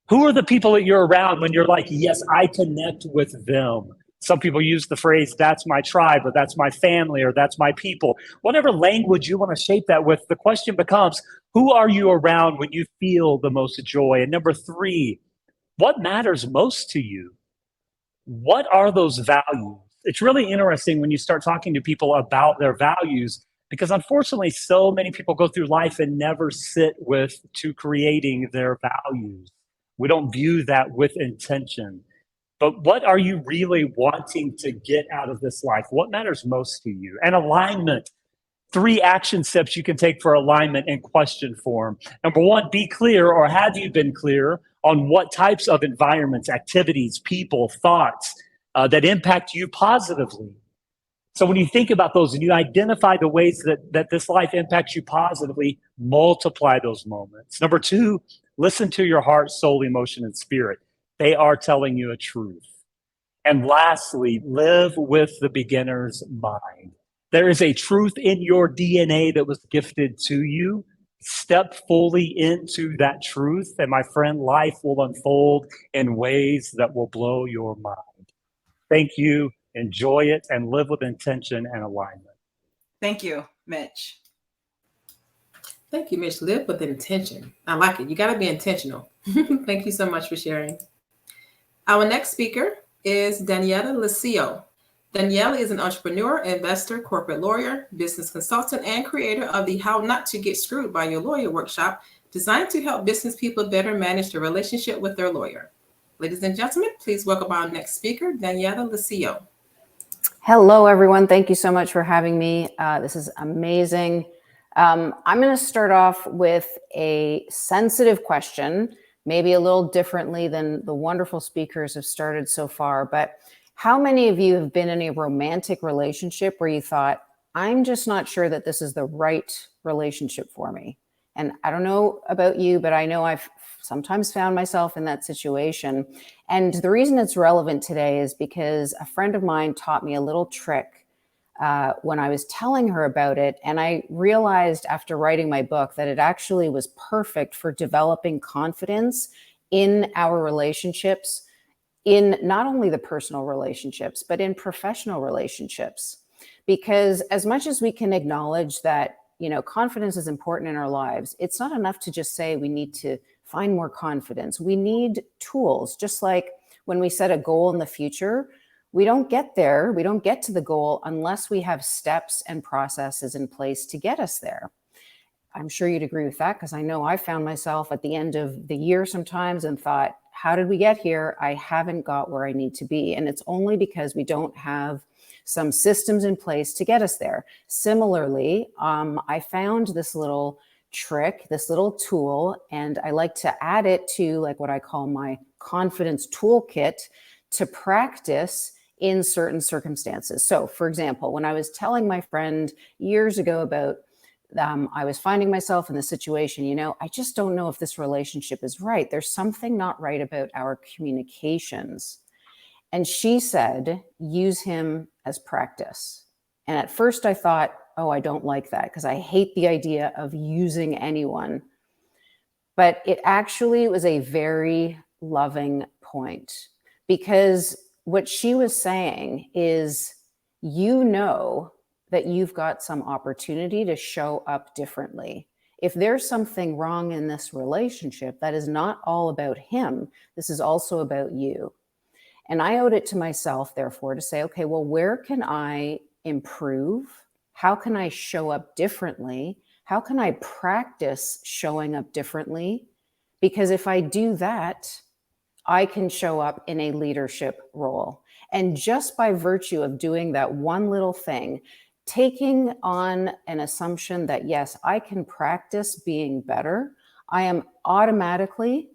Who are the people that you're around when you're like, yes, I connect with them? Some people use the phrase, that's my tribe, or that's my family, or that's my people. Whatever language you want to shape that with, the question becomes, who are you around when you feel the most joy? And number three, what matters most to you? What are those values? It's really interesting when you start talking to people about their values, because unfortunately, so many people go through life and never sit with to creating their values. We don't view that with intention. But what are you really wanting to get out of this life? What matters most to you? And alignment. 3 action steps you can take for alignment in question form. Number one, be clear, or have you been clear on what types of environments, activities, people, thoughts that impact you positively? So when you think about those and you identify the ways that this life impacts you positively, multiply those moments. Number 2, listen to your heart, soul, emotion, and spirit. They are telling you a truth. And lastly, live with the beginner's mind. There is a truth in your DNA that was gifted to you. Step fully into that truth, and my friend, life will unfold in ways that will blow your mind. Thank you. Enjoy it and live with intention and alignment. Thank you, Mitch. Thank you, Mitch. Live with intention. I like it. You got to be intentional. Thank you so much for sharing. Our next speaker is Daniela Lucio. Daniela is an entrepreneur, investor, corporate lawyer, business consultant, and creator of the How Not to Get Screwed by Your Lawyer workshop designed to help business people better manage their relationship with their lawyer. Ladies and gentlemen, please welcome our next speaker, Daniela Lucio. Hello, everyone. Thank you so much for having me. This is amazing. I'm going to start off with a sensitive question, maybe a little differently than the wonderful speakers have started so far. But how many of you have been in a romantic relationship where you thought, I'm just not sure that this is the right relationship for me? And I don't know about you, but I know I've sometimes found myself in that situation. And the reason it's relevant today is because a friend of mine taught me a little trick when I was telling her about it. And I realized after writing my book that it actually was perfect for developing confidence in our relationships, in not only the personal relationships, but in professional relationships. Because as much as we can acknowledge that, confidence is important in our lives, it's not enough to just say we need to find more confidence. We need tools, just like when we set a goal in the future, we don't get there, we don't get to the goal unless we have steps and processes in place to get us there. I'm sure you'd agree with that, because I know I found myself at the end of the year sometimes and thought, how did we get here? I haven't got where I need to be. And it's only because we don't have some systems in place to get us there. Similarly, I found this little trick, this little tool, and I like to add it to like what I call my confidence toolkit to practice in certain circumstances. So for example, when I was telling my friend years ago about I was finding myself in the situation, I just don't know if this relationship is right. There's something not right about our communications. And she said, use him as practice. And at first I thought, oh, I don't like that because I hate the idea of using anyone. But it actually was a very loving point, because what she was saying is, that you've got some opportunity to show up differently. If there's something wrong in this relationship, that is not all about him. This is also about you. And I owed it to myself, therefore, to say, okay, well, where can I improve? How can I show up differently? How can I practice showing up differently? Because if I do that, I can show up in a leadership role. And just by virtue of doing that one little thing, taking on an assumption that, yes, I can practice being better, I am automatically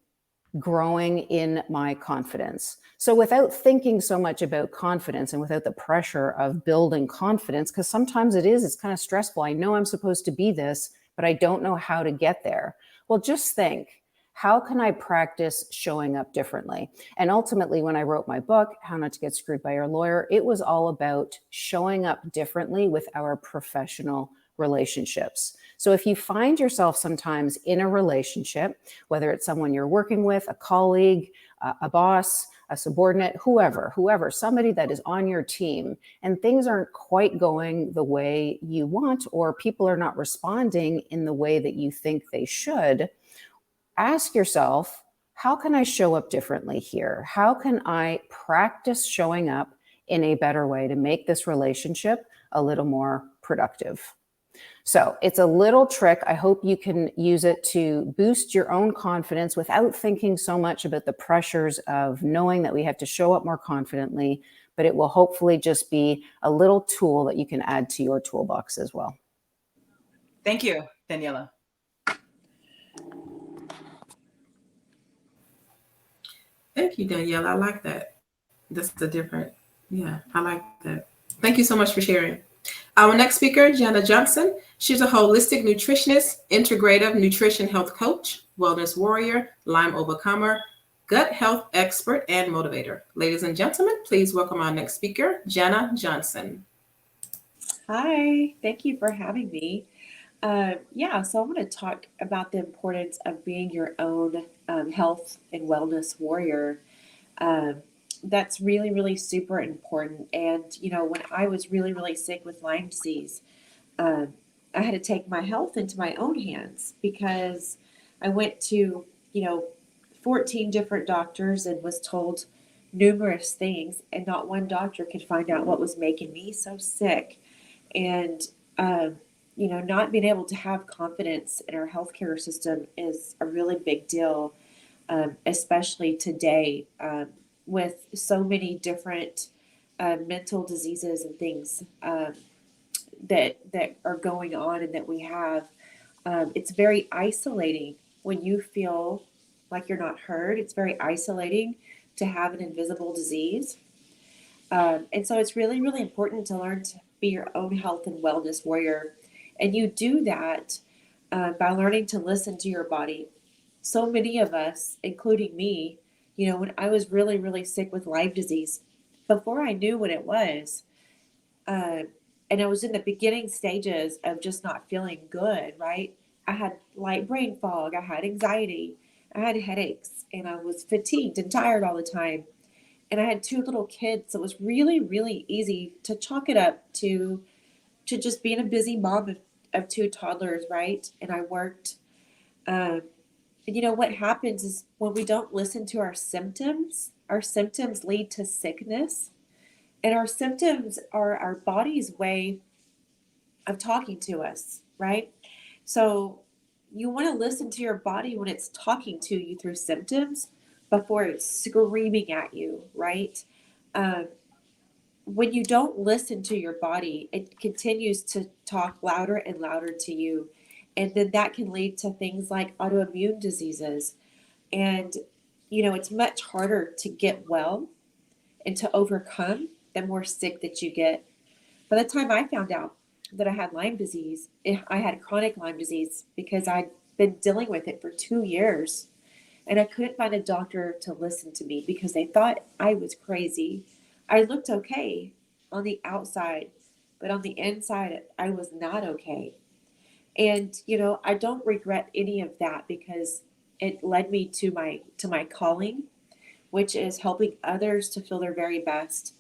growing in my confidence. So without thinking so much about confidence and without the pressure of building confidence, because sometimes it's kind of stressful. I know I'm supposed to be this, but I don't know how to get there. Well, just think, how can I practice showing up differently? And ultimately, when I wrote my book, How Not to Get Screwed by Your Lawyer, it was all about showing up differently with our professional relationships. So if you find yourself sometimes in a relationship, whether it's someone you're working with, a colleague, a boss, a subordinate, whoever, somebody that is on your team, and things aren't quite going the way you want, or people are not responding in the way that you think they should, ask yourself, how can I show up differently here? How can I practice showing up in a better way to make this relationship a little more productive? So it's a little trick. I hope you can use it to boost your own confidence without thinking so much about the pressures of knowing that we have to show up more confidently, but it will hopefully just be a little tool that you can add to your toolbox as well. Thank you, Daniela. Thank you, Danielle. I like that. That's the different. Yeah, I like that. Thank you so much for sharing. Our next speaker, Jana Johnson. She's a holistic nutritionist, integrative nutrition health coach, wellness warrior, Lyme overcomer, gut health expert, and motivator. Ladies and gentlemen, please welcome our next speaker, Jana Johnson. Hi, thank you for having me. So I want to talk about the importance of being your own health and wellness warrior. That's really, really super important. And, when I was really, really sick with Lyme disease, I had to take my health into my own hands, because I went to, 14 different doctors and was told numerous things, and not one doctor could find out what was making me so sick. And not being able to have confidence in our healthcare system is a really big deal, especially today, with so many different mental diseases and things that are going on and that we have. It's very isolating when you feel like you're not heard. It's very isolating to have an invisible disease. And so it's really, really important to learn to be your own health and wellness warrior. And you do that by learning to listen to your body. So many of us, including me, when I was really, really sick with Lyme disease, before I knew what it was, and I was in the beginning stages of just not feeling good, right? I had light brain fog, I had anxiety, I had headaches, and I was fatigued and tired all the time. And I had 2 little kids, so it was really, really easy to chalk it up to just being a busy mom of 2 toddlers, right? And I worked. And what happens is when we don't listen to our symptoms lead to sickness. And our symptoms are our body's way of talking to us, right? So you want to listen to your body when it's talking to you through symptoms before it's screaming at you, right? When you don't listen to your body, it continues to talk louder and louder to you. And then that can lead to things like autoimmune diseases. And, it's much harder to get well and to overcome the more sick that you get. By the time I found out that I had Lyme disease, I had chronic Lyme disease because I'd been dealing with it for 2 years. And I couldn't find a doctor to listen to me because they thought I was crazy. I looked okay on the outside, but on the inside, I was not okay. And, I don't regret any of that because it led me to my calling, which is helping others to feel their very best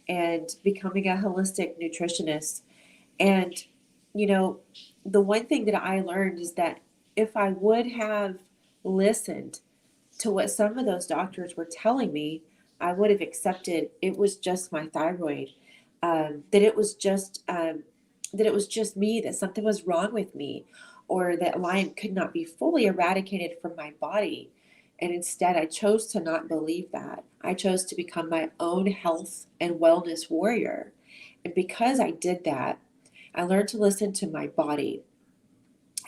and becoming a holistic nutritionist. And, the one thing that I learned is that if I would have listened to what some of those doctors were telling me, I would have accepted it was just my thyroid, that it was just me, that something was wrong with me, or that Lyme could not be fully eradicated from my body. And instead, I chose to not believe that. I chose to become my own health and wellness warrior. And because I did that, I learned to listen to my body.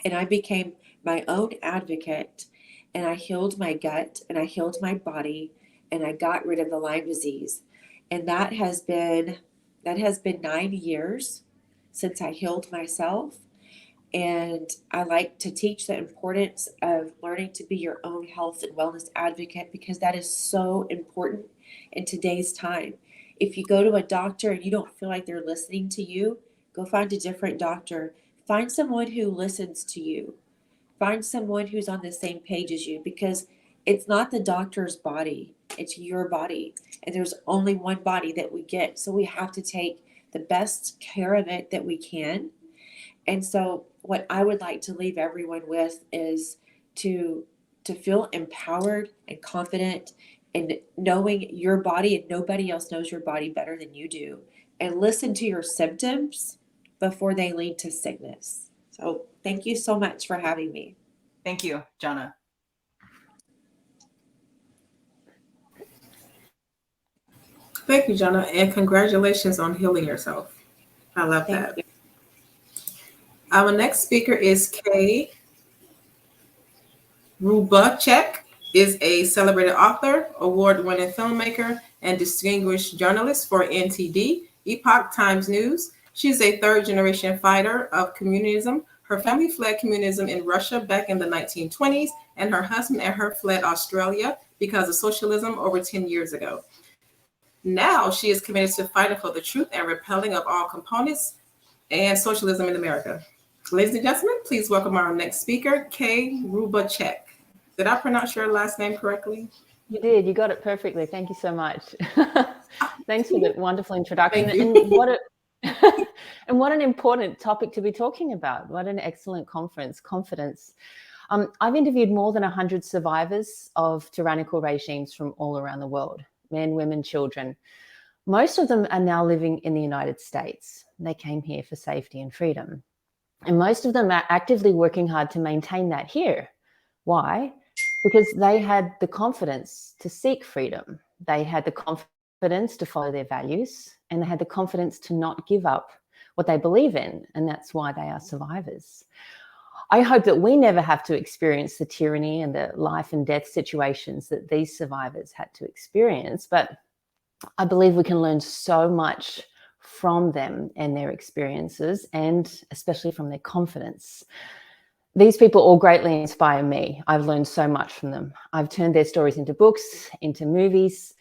And I became my own advocate. And I healed my gut and I healed my body. And I got rid of the Lyme disease. And that has been 9 years since I healed myself. And I like to teach the importance of learning to be your own health and wellness advocate because that is so important in today's time. If you go to a doctor and you don't feel like they're listening to you, go find a different doctor. Find someone who listens to you. Find someone who's on the same page as you because it's not the doctor's body, it's your body. And there's only one body that we get. So we have to take the best care of it that we can. And so what I would like to leave everyone with is to feel empowered and confident in knowing your body, and nobody else knows your body better than you do. And listen to your symptoms before they lead to sickness. So thank you so much for having me. Thank you, Jana. Thank you, Jana, and congratulations on healing yourself. I love that. You. Our next speaker is Kay Rubacek, is a celebrated author, award-winning filmmaker, and distinguished journalist for NTD, Epoch Times News. She's a third-generation fighter of communism. Her family fled communism in Russia back in the 1920s, and her husband and her fled Australia because of socialism over 10 years ago. Now she is committed to fighting for the truth and repelling of all components and socialism in America. Ladies and gentlemen, please welcome our next speaker, Kay Rubacek. Did I pronounce your last name correctly? You did. You got it perfectly. Thank you so much. Thanks for the wonderful introduction. Thank you. And what an important topic to be talking about. What an excellent conference, confidence. I've interviewed more than 100 survivors of tyrannical regimes from all around the world, men, women, children. Most of them are now living in the United States. They came here for safety and freedom. And most of them are actively working hard to maintain that here. Why? Because they had the confidence to seek freedom. They had the confidence to follow their values, and they had the confidence to not give up what they believe in. And that's why they are survivors. I hope that we never have to experience the tyranny and the life and death situations that these survivors had to experience. But I believe we can learn so much from them and their experiences, and especially from their confidence. These people all greatly inspire me. I've learned so much from them. I've turned their stories into books, into movies.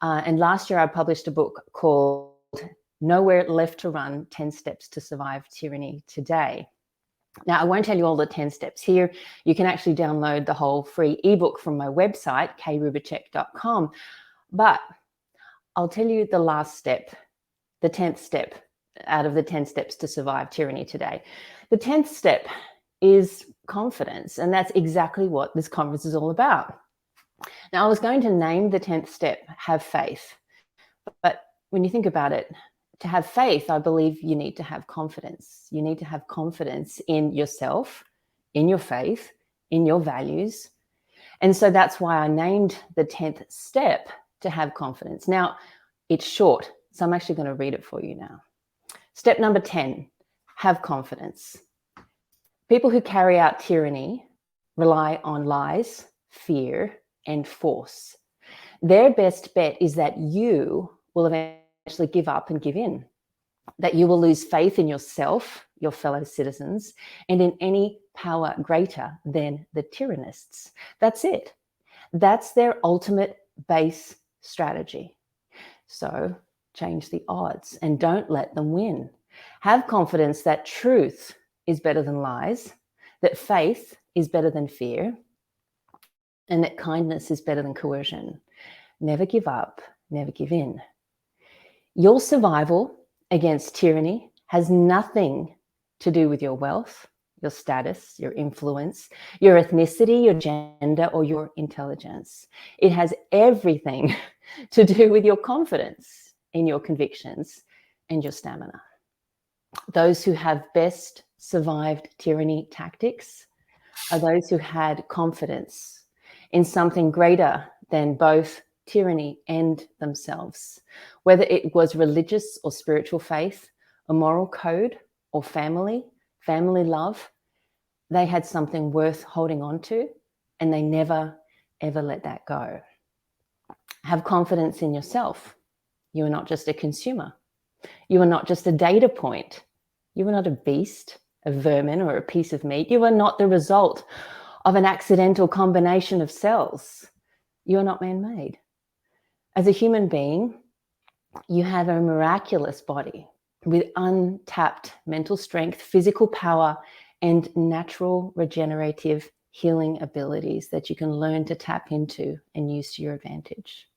And last year I published a book called Nowhere Left to Run, 10 Steps to Survive Tyranny Today. Now, I won't tell you all the 10 steps here. You can actually download the whole free ebook from my website, krubacek.com. But I'll tell you the last step, the 10th step out of the 10 steps to survive tyranny today. The 10th step is confidence, and that's exactly what this conference is all about. Now, I was going to name the 10th step, have faith. But when you think about it, to have faith, I believe you need to have confidence. You need to have confidence in yourself, in your faith, in your values. And so that's why I named the 10th step to have confidence. Now, it's short, so I'm actually going to read it for you now. Step number 10, have confidence. People who carry out tyranny rely on lies, fear, and force. Their best bet is that you will eventually give up and give in, that you will lose faith in yourself, your fellow citizens, and in any power greater than the tyrannists. That's it. That's their ultimate base strategy. So change the odds and don't let them win. Have confidence that truth is better than lies, that faith is better than fear, and that kindness is better than coercion. Never give up, never give in. Your survival against tyranny has nothing to do with your wealth, your status, your influence, your ethnicity, your gender, or your intelligence. It has everything to do with your confidence in your convictions and your stamina. Those who have best survived tyranny tactics are those who had confidence in something greater than both tyranny and themselves, whether it was religious or spiritual faith, a moral code, or family love. They had something worth holding on to, and they never, ever let that go. Have confidence in yourself. You are not just a consumer. You are not just a data point. You are not a beast, a vermin, or a piece of meat. You are not the result of an accidental combination of cells. You are not man-made. As a human being, you have a miraculous body with untapped mental strength, physical power, and natural regenerative healing abilities that you can learn to tap into and use to your advantage.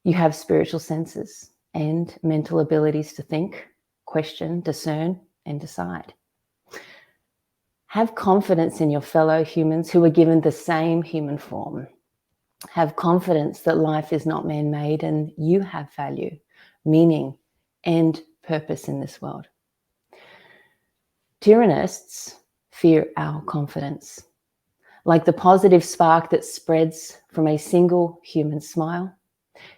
You have spiritual senses and mental abilities to think, question, discern, and decide. Have confidence in your fellow humans who are given the same human form. Have confidence that life is not man-made and you have value, meaning, and purpose in this world. Tyrannists fear our confidence. Like the positive spark that spreads from a single human smile,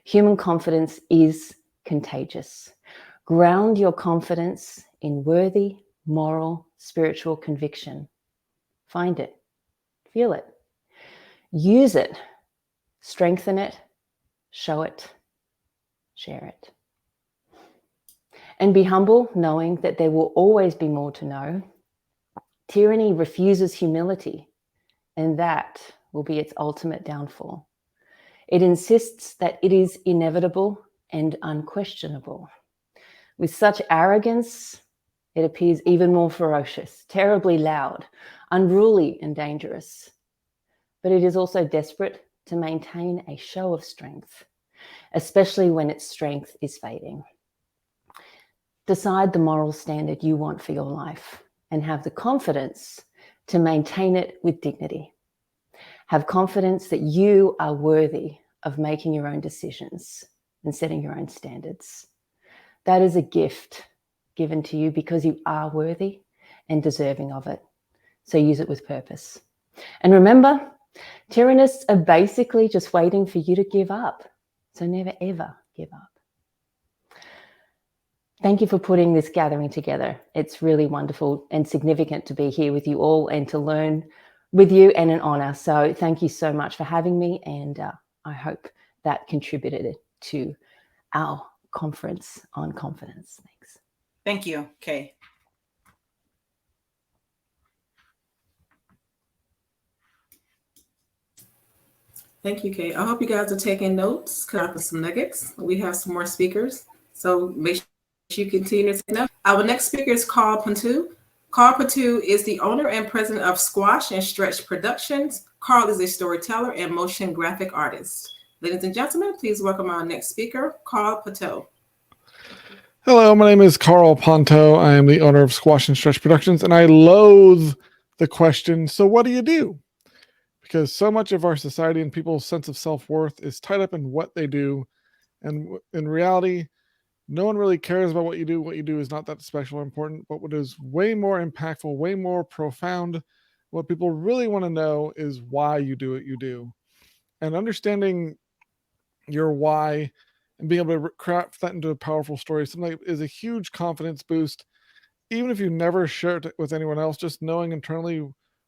human confidence is contagious. Ground your confidence in worthy, moral, spiritual conviction. Find it, feel it, use it, strengthen it, show it, share it. And be humble, knowing that there will always be more to know. Tyranny refuses humility, and that will be its ultimate downfall. It insists that it is inevitable and unquestionable. With such arrogance, it appears even more ferocious, terribly loud, unruly, and dangerous. But it is also desperate to maintain a show of strength, especially when its strength is fading. Decide the moral standard you want for your life and have the confidence to maintain it with dignity. Have confidence that you are worthy of making your own decisions and setting your own standards. That is a gift given to you because you are worthy and deserving of it. So use it with purpose. And remember, tyrannists are basically just waiting for you to give up. So never, ever give up. Thank you for putting this gathering together. It's really wonderful and significant to be here with you all and to learn with you, and an honor. So thank you so much for having me. And I hope that contributed to our conference on confidence. Thanks. Thank you, Kay. Thank you, Kay. I hope you guys are taking notes, cut out some nuggets. We have some more speakers, so make sure you continue to take notes. Our next speaker is Carl Pantu. Carl Pantu is the owner and president of Squash and Stretch Productions. Carl is a storyteller and motion graphic artist. Ladies and gentlemen, please welcome our next speaker, Carl Pantu. Hello, my name is Carl Pantu. I am the owner of Squash and Stretch Productions, and I loathe the question, so what do you do? Because so much of our society and people's sense of self-worth is tied up in what they do. And in reality, no one really cares about what you do. What you do is not that special or important, but what is way more impactful, way more profound, what people really want to know is why you do what you do. And understanding your why and being able to craft that into a powerful story, something that is a huge confidence boost. Even if you never share it with anyone else, just knowing internally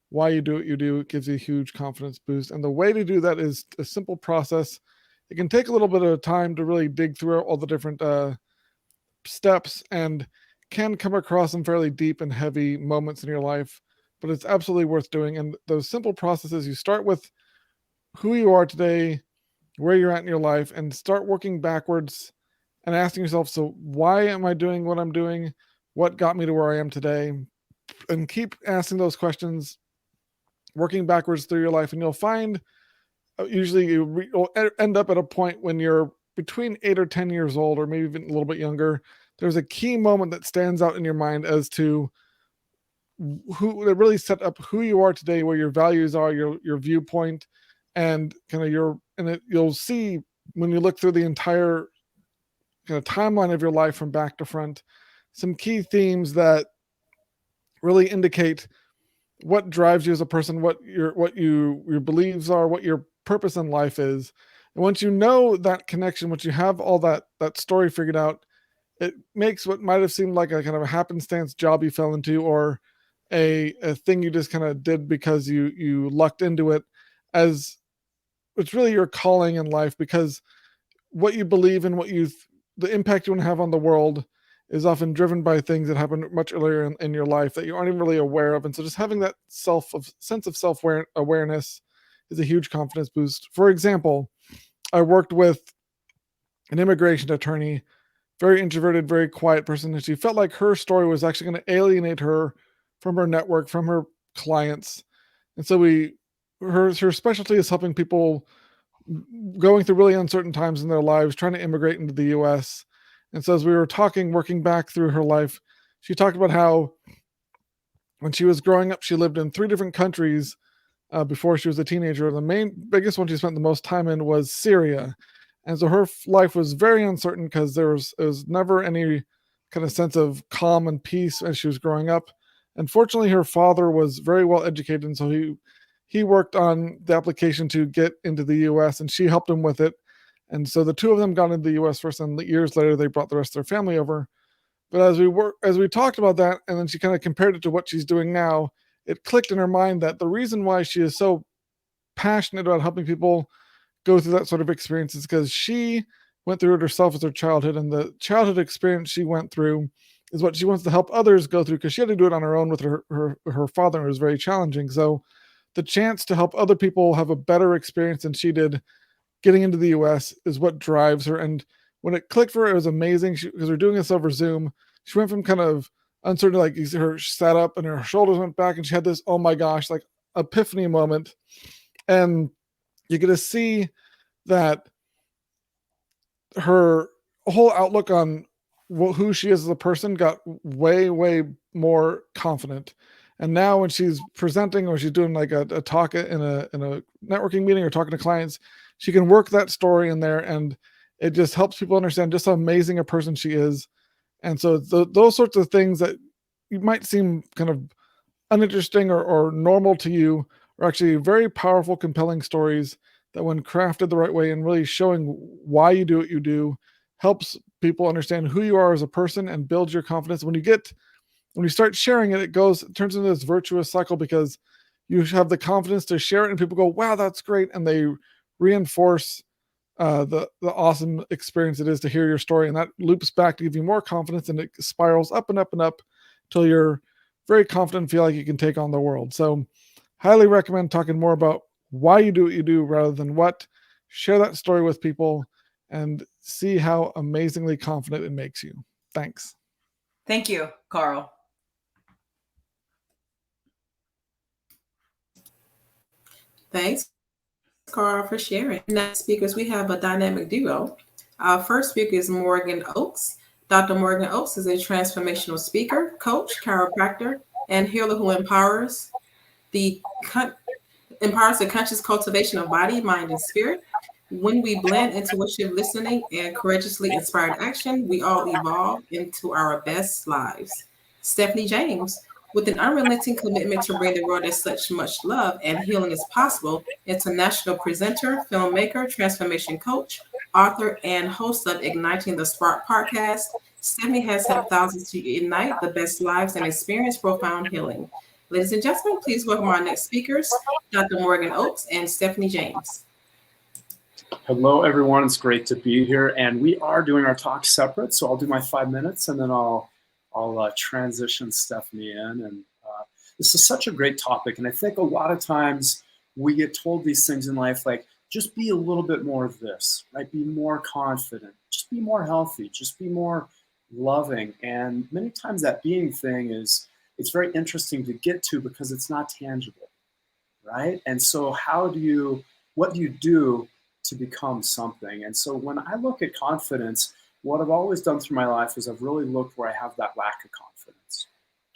why you do what you do gives you a huge confidence boost. And the way to do that is a simple process. It can take a little bit of time to really dig through all the different steps and can come across some fairly deep and heavy moments in your life, but it's absolutely worth doing. And those simple processes, you start with who you are today, where you're at in your life, and start working backwards and asking yourself, so why am I doing what I'm doing? What got me to where I am today? And keep asking those questions, working backwards through your life, and you'll find usually you'll end up at a point when you're between 8 or 10 years old, or maybe even a little bit younger. There's a key moment that stands out in your mind as to who that really set up who you are today, where your values are, your viewpoint, and kind of you'll see when you look through the entire kind of timeline of your life from back to front, some key themes that really indicate what drives you as a person, what your beliefs are, what your purpose in life is. And once you know that connection, once you have all that story figured out, it makes what might have seemed like a kind of a happenstance job you fell into, or a thing you just kind of did because you lucked into it, as it's really your calling in life, because what you believe in, the impact you want to have on the world is often driven by things that happen much earlier in your life that you aren't even really aware of. And so just having that sense of self-awareness is a huge confidence boost. For example, I worked with an immigration attorney, very introverted, very quiet person, and she felt like her story was actually going to alienate her from her network, from her clients. And so her specialty is helping people going through really uncertain times in their lives, trying to immigrate into the US. And so as we were working back through her life, she talked about how when she was growing up, she lived in 3 different countries before she was a teenager. The biggest one she spent the most time in was Syria. And so her life was very uncertain because there was never any kind of sense of calm and peace as she was growing up. Unfortunately, her father was very well educated, and so he worked on the application to get into the US, and she helped him with it. And so the two of them got into the US first, and years later they brought the rest of their family over. But as we talked about that, and then she kind of compared it to what she's doing now, it clicked in her mind that the reason why she is so passionate about helping people go through that sort of experience is because she went through it herself as her childhood, and the childhood experience she went through is what she wants to help others go through, because she had to do it on her own with her father, and it was very challenging. So the chance to help other people have a better experience than she did getting into the US is what drives her. And when it clicked for her, it was amazing, because we're doing this over Zoom. She went from kind of uncertain, like her sat up and her shoulders went back, and she had this, oh my gosh, like epiphany moment. And you get to see that her whole outlook on who she is as a person got way, way more confident. And now when she's presenting, or she's doing like a talk in a networking meeting, or talking to clients, she can work that story in there, and it just helps people understand just how amazing a person she is. And so those sorts of things that you might seem kind of uninteresting or normal to you are actually very powerful, compelling stories that, when crafted the right way and really showing why you do what you do, helps people understand who you are as a person and builds your confidence. When you start sharing it, it turns into this virtuous cycle, because you have the confidence to share it and people go, wow, that's great. And they reinforce the awesome experience it is to hear your story. And that loops back to give you more confidence, and it spirals up and up and up till you're very confident and feel like you can take on the world. So highly recommend talking more about why you do what you do rather than what. Share that story with people and see how amazingly confident it makes you. Thanks. Thank you, Carl. Thanks, Carl, for sharing. Next speakers, we have a dynamic duo. Our first speaker is Morgan Oakes. Dr. Morgan Oakes is a transformational speaker, coach, chiropractor, and healer who empowers the conscious cultivation of body, mind, and spirit. When we blend intuitive listening and courageously inspired action, we all evolve into our best lives. Stephanie James, with an unrelenting commitment to bring the world as such much love and healing as possible, international presenter, filmmaker, transformation coach, author, and host of Igniting the Spark podcast, Stephanie has helped thousands to ignite the best lives and experience profound healing. Ladies and gentlemen, please welcome our next speakers, Dr. Morgan Oakes and Stephanie James. Hello, everyone. It's great to be here. And we are doing our talk separate, so I'll do my 5 minutes and then I'll transition Stephanie in. And this is such a great topic. And I think a lot of times we get told these things in life, like, just be a little bit more of this, right? Be more confident, just be more healthy, just be more loving. And many times that being thing it's very interesting to get to because it's not tangible, right? And so what do you do to become something? And so when I look at confidence, what I've always done through my life is I've really looked where I have that lack of confidence,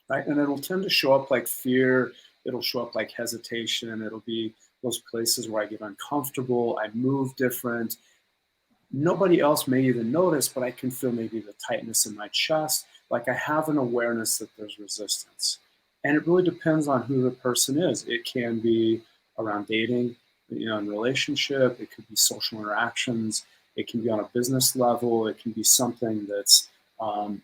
right? And it'll tend to show up like fear. It'll show up like hesitation. It'll be those places where I get uncomfortable. I move different. Nobody else may even notice, but I can feel maybe the tightness in my chest. Like I have an awareness that there's resistance. And it really depends on who the person is. It can be around dating, in relationship. It could be social interactions. It can be on a business level. It can be something that's, an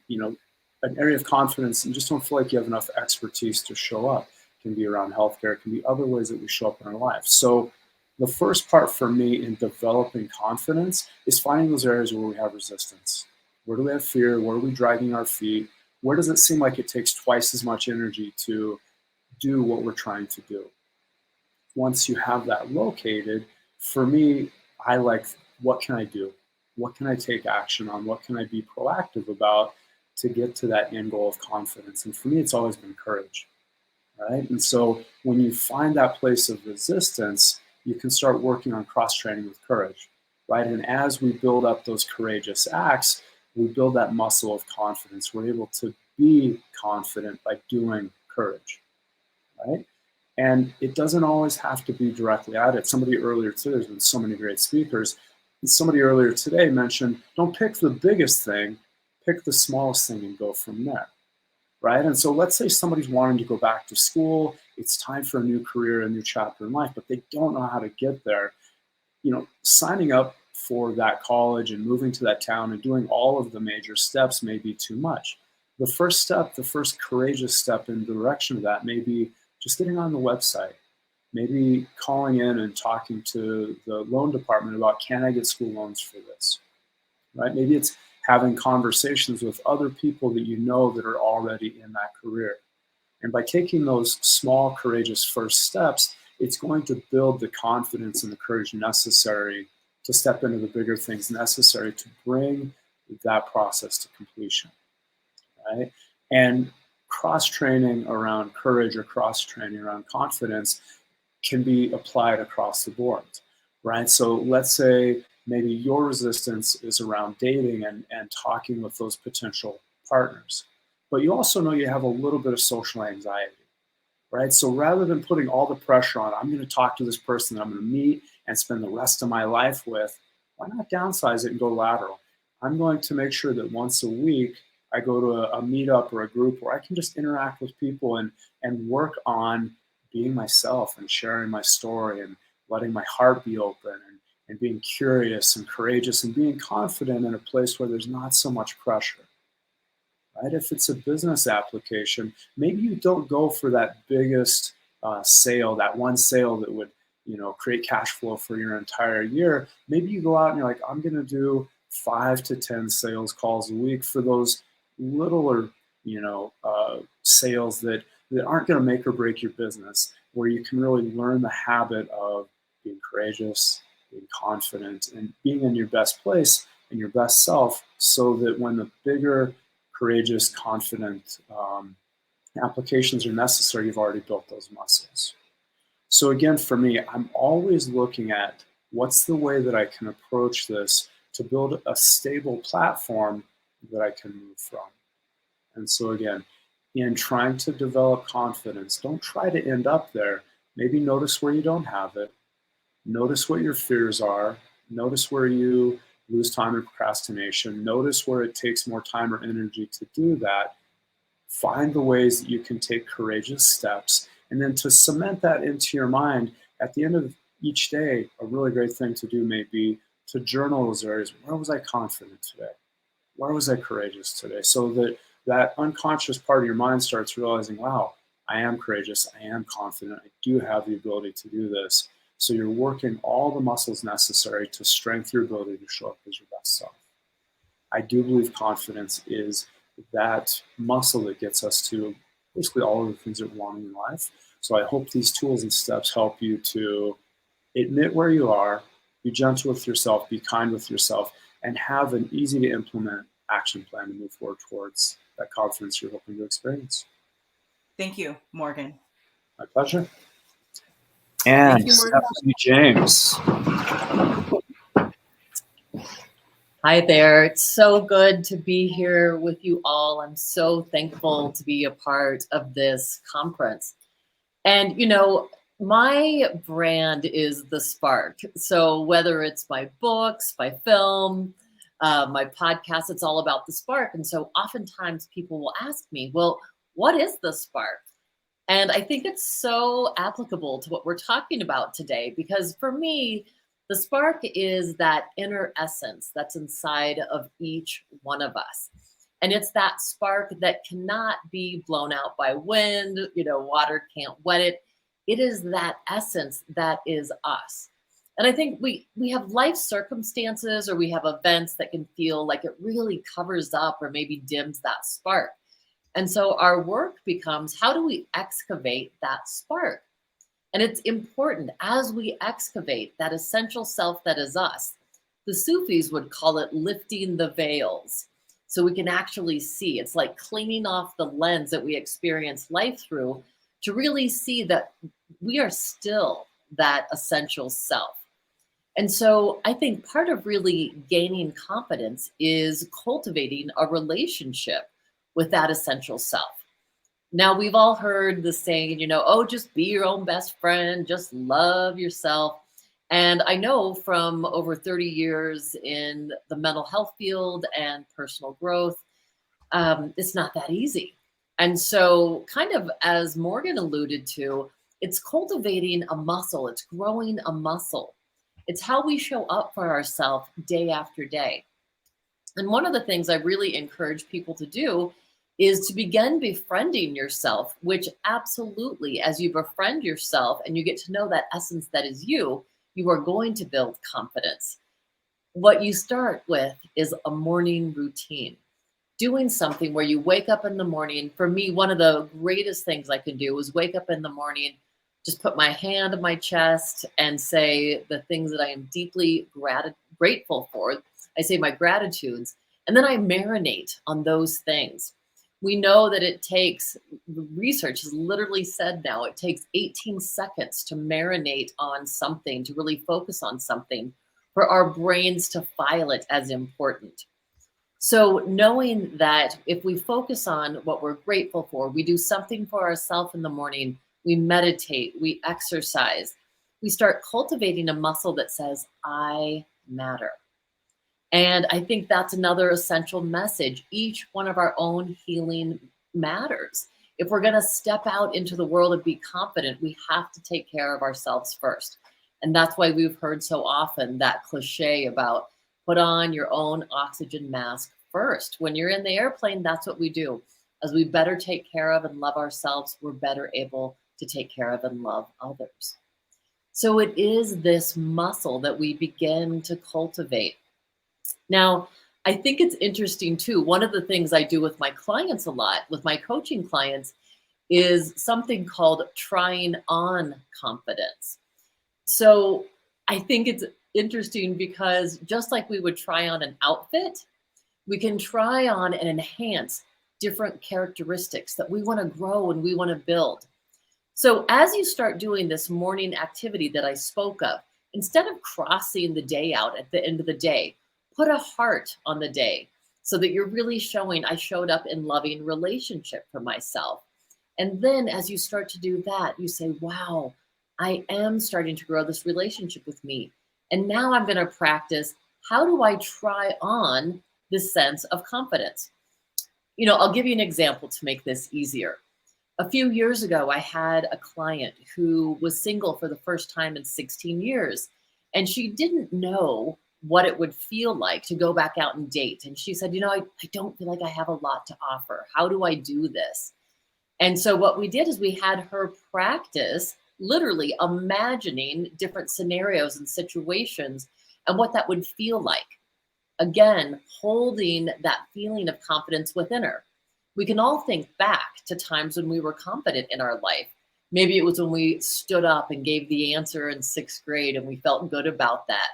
area of confidence and just don't feel like you have enough expertise to show up. It can be around healthcare. It can be other ways that we show up in our life. So the first part for me in developing confidence is finding those areas where we have resistance. Where do we have fear? Where are we dragging our feet? Where does it seem like it takes twice as much energy to do what we're trying to do? Once you have that located, for me, I like, what can I do? What can I take action on? What can I be proactive about to get to that end goal of confidence? And for me, it's always been courage, right? And so when you find that place of resistance, you can start working on cross-training with courage, right? And as we build up those courageous acts, we build that muscle of confidence. We're able to be confident by doing courage, right? And it doesn't always have to be directly at it. Somebody earlier today, there's been so many great speakers, and somebody earlier today mentioned, don't pick the biggest thing, pick the smallest thing and go from there, right? And so let's say somebody's wanting to go back to school, it's time for a new career, a new chapter in life, but they don't know how to get there. Signing up for that college and moving to that town and doing all of the major steps may be too much. The first step, the first courageous step in the direction of that may be just getting on the website, maybe calling in and talking to the loan department about, can I get school loans for this, right? Maybe it's having conversations with other people that you know that are already in that career. And by taking those small, courageous first steps, it's going to build the confidence and the courage necessary to step into the bigger things necessary to bring that process to completion, right? And cross-training around courage or cross-training around confidence can be applied across the board, right? So let's say maybe your resistance is around dating and talking with those potential partners, but you also know you have a little bit of social anxiety, right? So rather than putting all the pressure on, I'm going to talk to this person that I'm going to meet and spend the rest of my life with, why not downsize it and go lateral? I'm going to make sure that once a week I go to a meetup or a group where I can just interact with people and work on being myself and sharing my story and letting my heart be open and being curious and courageous and being confident in a place where there's not so much pressure. Right? If it's a business application, maybe you don't go for that biggest sale, that one sale that would, create cash flow for your entire year. Maybe you go out and you're like, I'm going to do 5 to 10 sales calls a week for those littler, sales that aren't going to make or break your business, where you can really learn the habit of being courageous, being confident, and being in your best place and your best self, so that when the bigger, courageous, confident applications are necessary, you've already built those muscles. So again, for me, I'm always looking at what's the way that I can approach this to build a stable platform that I can move from. And so again, in trying to develop confidence, don't try to end up there. Maybe notice where you don't have it. Notice what your fears are. Notice where you lose time in procrastination. Notice where it takes more time or energy to do that. Find the ways that you can take courageous steps. And then to cement that into your mind, at the end of each day, a really great thing to do may be to journal those areas. Where was I confident today? Where was I courageous today? So that unconscious part of your mind starts realizing, wow, I am courageous, I am confident, I do have the ability to do this. So you're working all the muscles necessary to strengthen your ability to show up as your best self. I do believe confidence is that muscle that gets us to basically all of the things that we want in life. So I hope these tools and steps help you to admit where you are, be gentle with yourself, be kind with yourself, and have an easy to implement action plan to move forward towards that confidence you're hoping to experience. Thank you, Morgan. My pleasure. And Thank you, Morgan. Stephanie James. Hi there. It's so good to be here with you all. I'm so thankful to be a part of this conference. And, my brand is The Spark. So whether it's my books, my film, my podcast, it's all about the spark. And so oftentimes people will ask me, well, what is the spark? And I think it's so applicable to what we're talking about today, because for me, the spark is that inner essence that's inside of each one of us. And it's that spark that cannot be blown out by wind, water can't wet it. It is that essence that is us. And I think we have life circumstances, or we have events that can feel like it really covers up or maybe dims that spark. And so our work becomes, how do we excavate that spark? And it's important as we excavate that essential self that is us. The Sufis would call it lifting the veils, so we can actually see. It's like cleaning off the lens that we experience life through to really see that we are still that essential self. And so I think part of really gaining confidence is cultivating a relationship with that essential self. Now, we've all heard the saying, just be your own best friend, just love yourself. And I know from over 30 years in the mental health field and personal growth, it's not that easy. And so kind of as Morgan alluded to, it's cultivating a muscle, it's growing a muscle. It's how we show up for ourselves day after day. And one of the things I really encourage people to do is to begin befriending yourself, which absolutely, as you befriend yourself and you get to know that essence that is you, you are going to build confidence. What you start with is a morning routine, doing something where you wake up in the morning. For me, one of the greatest things I can do is wake up in the morning, just put my hand on my chest and say the things that I am deeply grateful for. I say my gratitudes, and then I marinate on those things. We know that it takes, research has literally said now, it takes 18 seconds to marinate on something, to really focus on something, for our brains to file it as important. So knowing that if we focus on what we're grateful for, we do something for ourselves in the morning, we meditate, we exercise, we start cultivating a muscle that says, I matter. And I think that's another essential message. Each one of our own healing matters. If we're going to step out into the world and be confident, we have to take care of ourselves first. And that's why we've heard so often that cliche about put on your own oxygen mask first. When you're in the airplane, that's what we do. As we better take care of and love ourselves, we're better able to take care of and love others. So it is this muscle that we begin to cultivate. Now, I think it's interesting too. One of the things I do with my clients a lot, with my coaching clients, is something called trying on confidence. So I think it's interesting because just like we would try on an outfit, we can try on and enhance different characteristics that we want to grow and we want to build. So as you start doing this morning activity that I spoke of, instead of crossing the day out at the end of the day, put a heart on the day so that you're really showing I showed up in loving relationship for myself. And then as you start to do that, you say, wow, I am starting to grow this relationship with me. And now I'm going to practice, how do I try on this sense of confidence? You know, I'll give you an example to make this easier. A few years ago, I had a client who was single for the first time in 16 years, and she didn't know what it would feel like to go back out and date. And she said, you know, I don't feel like I have a lot to offer. How do I do this? And so what we did is we had her practice literally imagining different scenarios and situations and what that would feel like. Again, holding that feeling of confidence within her. We can all think back to times when we were confident in our life. Maybe it was when we stood up and gave the answer in 6th grade and we felt good about that.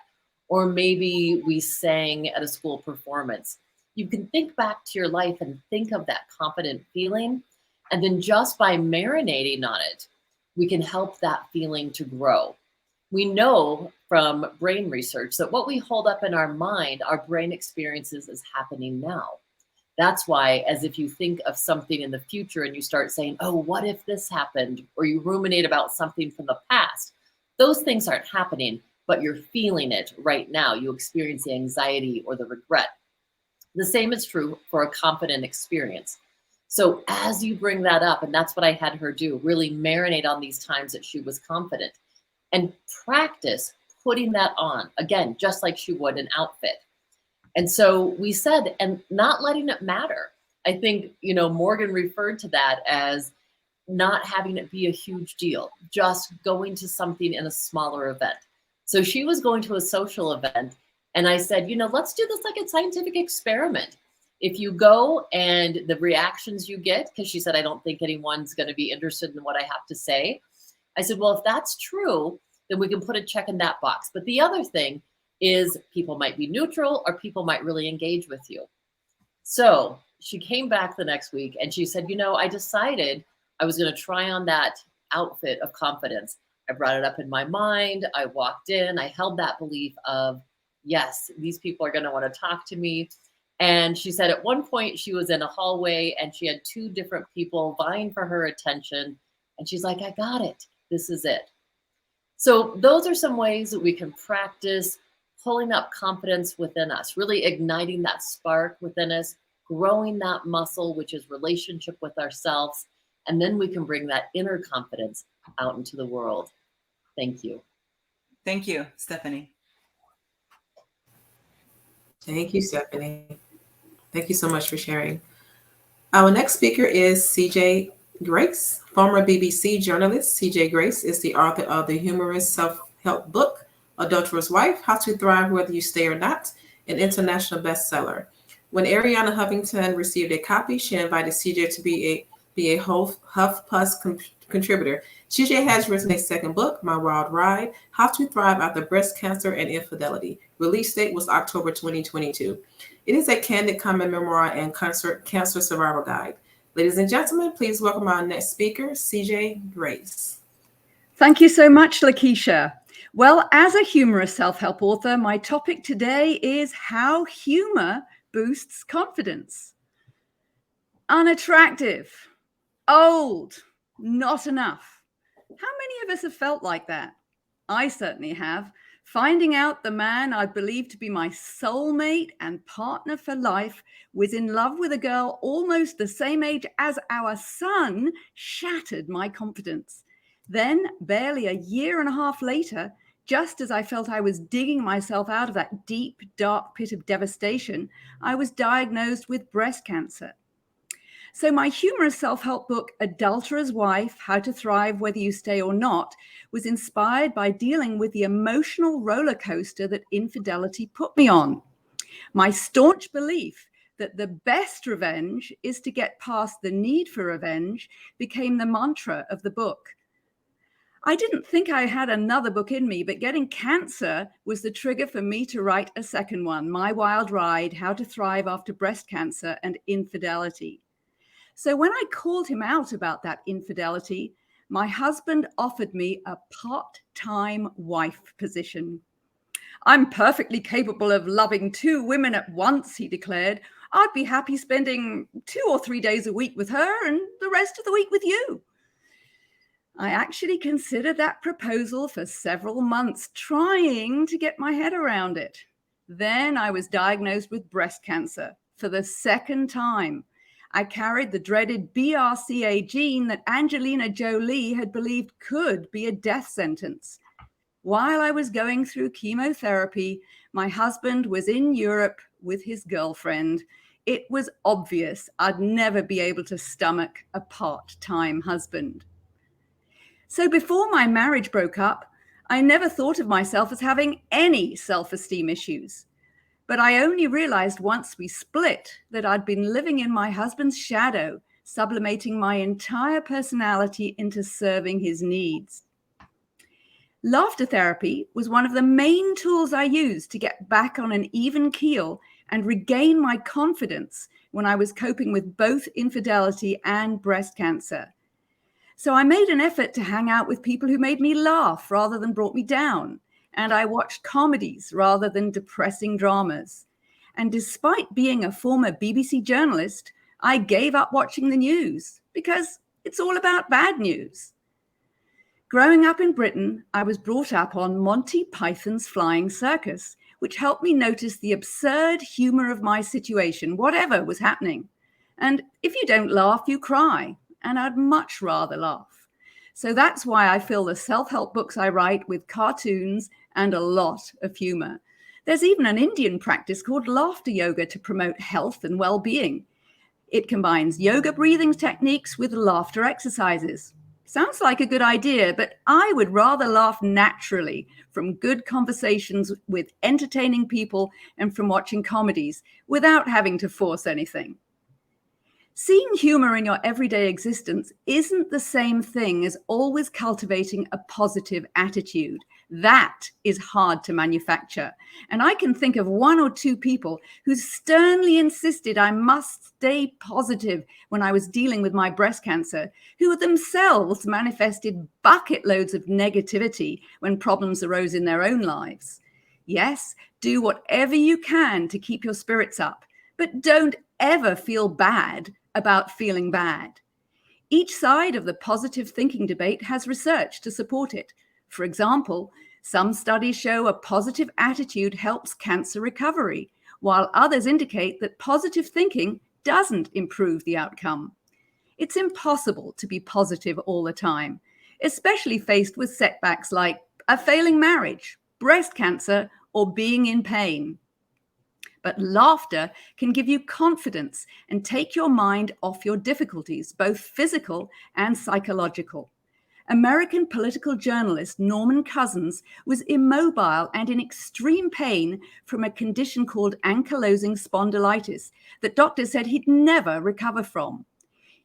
Or maybe we sang at a school performance. You can think back to your life and think of that confident feeling. And then just by marinating on it, we can help that feeling to grow. We know from brain research that what we hold up in our mind, our brain experiences as happening now. That's why, as if you think of something in the future and you start saying, oh, what if this happened? Or you ruminate about something from the past. Those things aren't happening, but you're feeling it right now. You experience the anxiety or the regret. The same is true for a confident experience. So as you bring that up, and that's what I had her do, really marinate on these times that she was confident and practice putting that on, again, just like she would an outfit. And so we said, and not letting it matter. I think, you know, Morgan referred to that as not having it be a huge deal, just going to something in a smaller event. So she was going to a social event, and I said, you know, let's do this like a scientific experiment. If you go and the reactions you get, because she said, I don't think anyone's going to be interested in what I have to say. I said, well, if that's true, then we can put a check in that box. But the other thing is people might be neutral or people might really engage with you. So she came back the next week and she said, you know, I decided I was going to try on that outfit of confidence. I brought it up in my mind. I walked in, I held that belief of, yes, these people are going to want to talk to me. And she said at one point she was in a hallway and she had 2 different people vying for her attention. And she's like, I got it. This is it. So those are some ways that we can practice pulling up confidence within us, really igniting that spark within us, growing that muscle, which is relationship with ourselves. And then we can bring that inner confidence out into the world. Thank you. Thank you, Stephanie. Thank you, Stephanie. Thank you so much for sharing. Our next speaker is CJ Grace, former BBC journalist. CJ Grace is the author of the humorous self-help book, Adulterous Wife, How to Thrive Whether You Stay or Not, an international bestseller. When Ariana Huffington received a copy, she invited CJ to be a HuffPost contributor. CJ has written a second book, My Wild Ride, How to Thrive After Breast Cancer and Infidelity. Release date was October 2022. It is a candid comment memoir and cancer survival guide. Ladies and gentlemen, please welcome our next speaker, CJ Grace. Thank you so much, Lakeisha. Well, as a humorous self-help author, my topic today is how humor boosts confidence. Unattractive, old, not enough. How many of us have felt like that? I certainly have. Finding out the man I believed to be my soulmate and partner for life was in love with a girl almost the same age as our son shattered my confidence. Then, barely a year and a half later, just as I felt I was digging myself out of that deep, dark pit of devastation, I was diagnosed with breast cancer. So my humorous self-help book, Adulterer's Wife, How to Thrive Whether You Stay or Not, was inspired by dealing with the emotional roller coaster that infidelity put me on. My staunch belief that the best revenge is to get past the need for revenge became the mantra of the book. I didn't think I had another book in me, but getting cancer was the trigger for me to write a second one, My Wild Ride, How to Thrive After Breast Cancer and Infidelity. So when I called him out about that infidelity, my husband offered me a part-time wife position. I'm perfectly capable of loving 2 women at once, he declared. I'd be happy spending 2 or 3 days a week with her and the rest of the week with you. I actually considered that proposal for several months, trying to get my head around it. Then I was diagnosed with breast cancer for the second time. I carried the dreaded BRCA gene that Angelina Jolie had believed could be a death sentence. While I was going through chemotherapy, my husband was in Europe with his girlfriend. It was obvious I'd never be able to stomach a part-time husband. So before my marriage broke up, I never thought of myself as having any self-esteem issues. But I only realized once we split that I'd been living in my husband's shadow, sublimating my entire personality into serving his needs. Laughter therapy was one of the main tools I used to get back on an even keel and regain my confidence when I was coping with both infidelity and breast cancer. So I made an effort to hang out with people who made me laugh rather than brought me down. And I watched comedies rather than depressing dramas. And despite being a former BBC journalist, I gave up watching the news because it's all about bad news. Growing up in Britain, I was brought up on Monty Python's Flying Circus, which helped me notice the absurd humor of my situation, whatever was happening. And if you don't laugh, you cry. And I'd much rather laugh. So that's why I fill the self-help books I write with cartoons and a lot of humor. There's even an Indian practice called laughter yoga to promote health and well-being. It combines yoga breathing techniques with laughter exercises. Sounds like a good idea, but I would rather laugh naturally from good conversations with entertaining people and from watching comedies without having to force anything. Seeing humor in your everyday existence isn't the same thing as always cultivating a positive attitude. That is hard to manufacture. And I can think of 1 or 2 people who sternly insisted I must stay positive when I was dealing with my breast cancer, who themselves manifested bucket loads of negativity when problems arose in their own lives. Yes, do whatever you can to keep your spirits up, but don't ever feel bad about feeling bad. Each side of the positive thinking debate has research to support it. For example, some studies show a positive attitude helps cancer recovery, while others indicate that positive thinking doesn't improve the outcome. It's impossible to be positive all the time, especially faced with setbacks like a failing marriage, breast cancer, or being in pain. But laughter can give you confidence and take your mind off your difficulties, both physical and psychological. American political journalist Norman Cousins was immobile and in extreme pain from a condition called ankylosing spondylitis that doctors said he'd never recover from.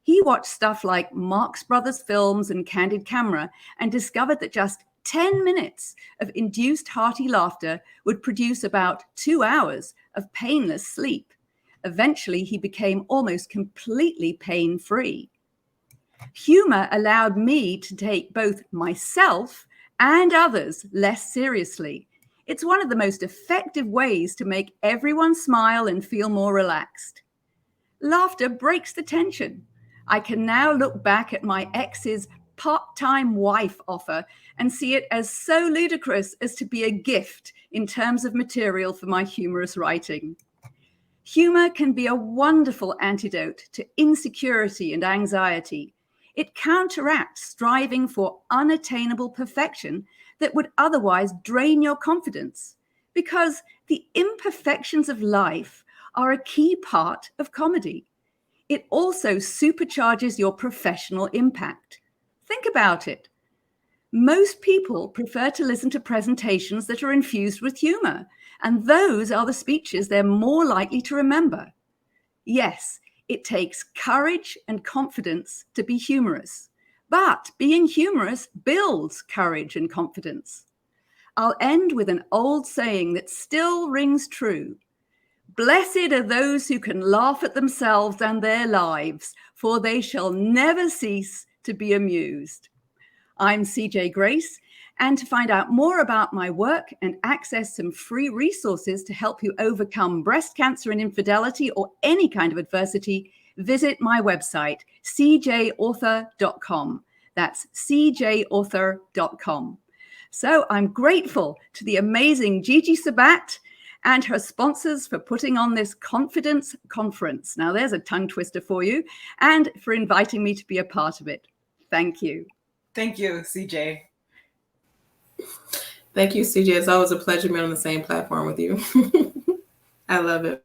He watched stuff like Marx Brothers films and Candid Camera and discovered that just 10 minutes of induced hearty laughter would produce about 2 hours of painless sleep. Eventually, he became almost completely pain-free. Humor allowed me to take both myself and others less seriously. It's one of the most effective ways to make everyone smile and feel more relaxed. Laughter breaks the tension. I can now look back at my ex's part-time wife offer and see it as so ludicrous as to be a gift in terms of material for my humorous writing. Humor can be a wonderful antidote to insecurity and anxiety. It counteracts striving for unattainable perfection that would otherwise drain your confidence, because the imperfections of life are a key part of comedy. It also supercharges your professional impact. Think about it. Most people prefer to listen to presentations that are infused with humor, and those are the speeches they're more likely to remember. Yes, it takes courage and confidence to be humorous, but being humorous builds courage and confidence. I'll end with an old saying that still rings true. Blessed are those who can laugh at themselves and their lives, for they shall never cease to be amused. I'm CJ Grace, and to find out more about my work and access some free resources to help you overcome breast cancer and infidelity or any kind of adversity, visit my website, cjauthor.com. That's cjauthor.com. So I'm grateful to the amazing Gigi Sabat and her sponsors for putting on this Confidence Conference. Now there's a tongue twister for you, and for inviting me to be a part of it. Thank you. Thank you, CJ. Thank you, CJ. It's always a pleasure being on the same platform with you. I love it.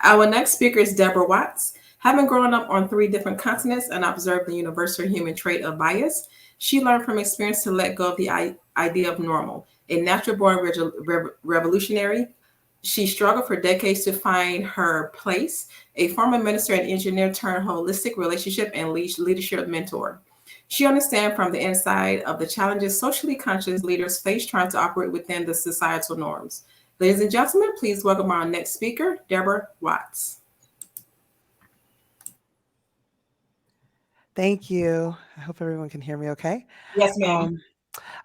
Our next speaker is Deborah Watts. Having grown up on 3 different continents and observed the universal human trait of bias, she learned from experience to let go of the idea of normal. A natural-born revolutionary, she struggled for decades to find her place. A former minister and engineer turned holistic relationship and leadership mentor. She understands from the inside of the challenges socially conscious leaders face trying to operate within the societal norms. Ladies and gentlemen, please welcome our next speaker, Deborah Watts. Thank you. I hope everyone can hear me okay. Yes, ma'am.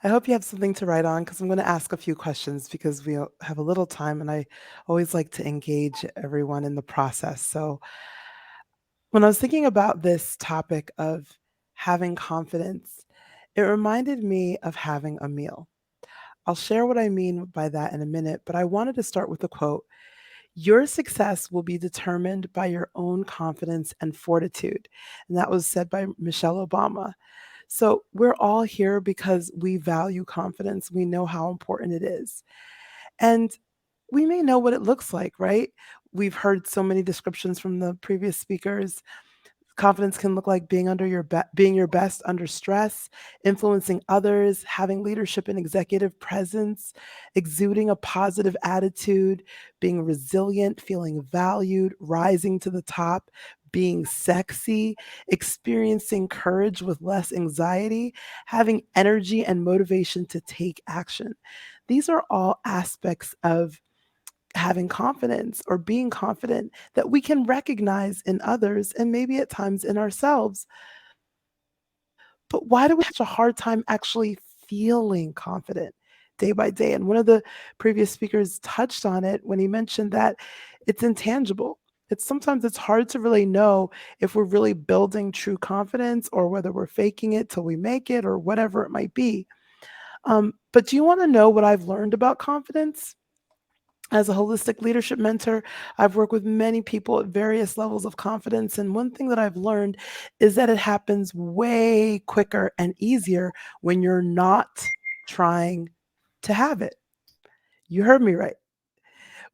I hope you have something to write on, because I'm going to ask a few questions because we have a little time, and I always like to engage everyone in the process. So when I was thinking about this topic of having confidence, it reminded me of having a meal. I'll share what I mean by that in a minute, but I wanted to start with a quote. Your success will be determined by your own confidence and fortitude. And that was said by Michelle Obama. So we're all here because we value confidence. We know how important it is. And we may know what it looks like, right? We've heard so many descriptions from the previous speakers. Confidence can look like being being your best under stress, influencing others, having leadership and executive presence, exuding a positive attitude, being resilient, feeling valued, rising to the top, being sexy, experiencing courage with less anxiety, having energy and motivation to take action. These are all aspects of having confidence or being confident that we can recognize in others and maybe at times in ourselves. But why do we have such a hard time actually feeling confident day by day? And one of the previous speakers touched on it when he mentioned that it's intangible. Sometimes it's hard to really know if we're really building true confidence or whether we're faking it till we make it or whatever it might be. But do you want to know what I've learned about confidence? As a holistic leadership mentor, I've worked with many people at various levels of confidence. And one thing that I've learned is that it happens way quicker and easier when you're not trying to have it. You heard me right.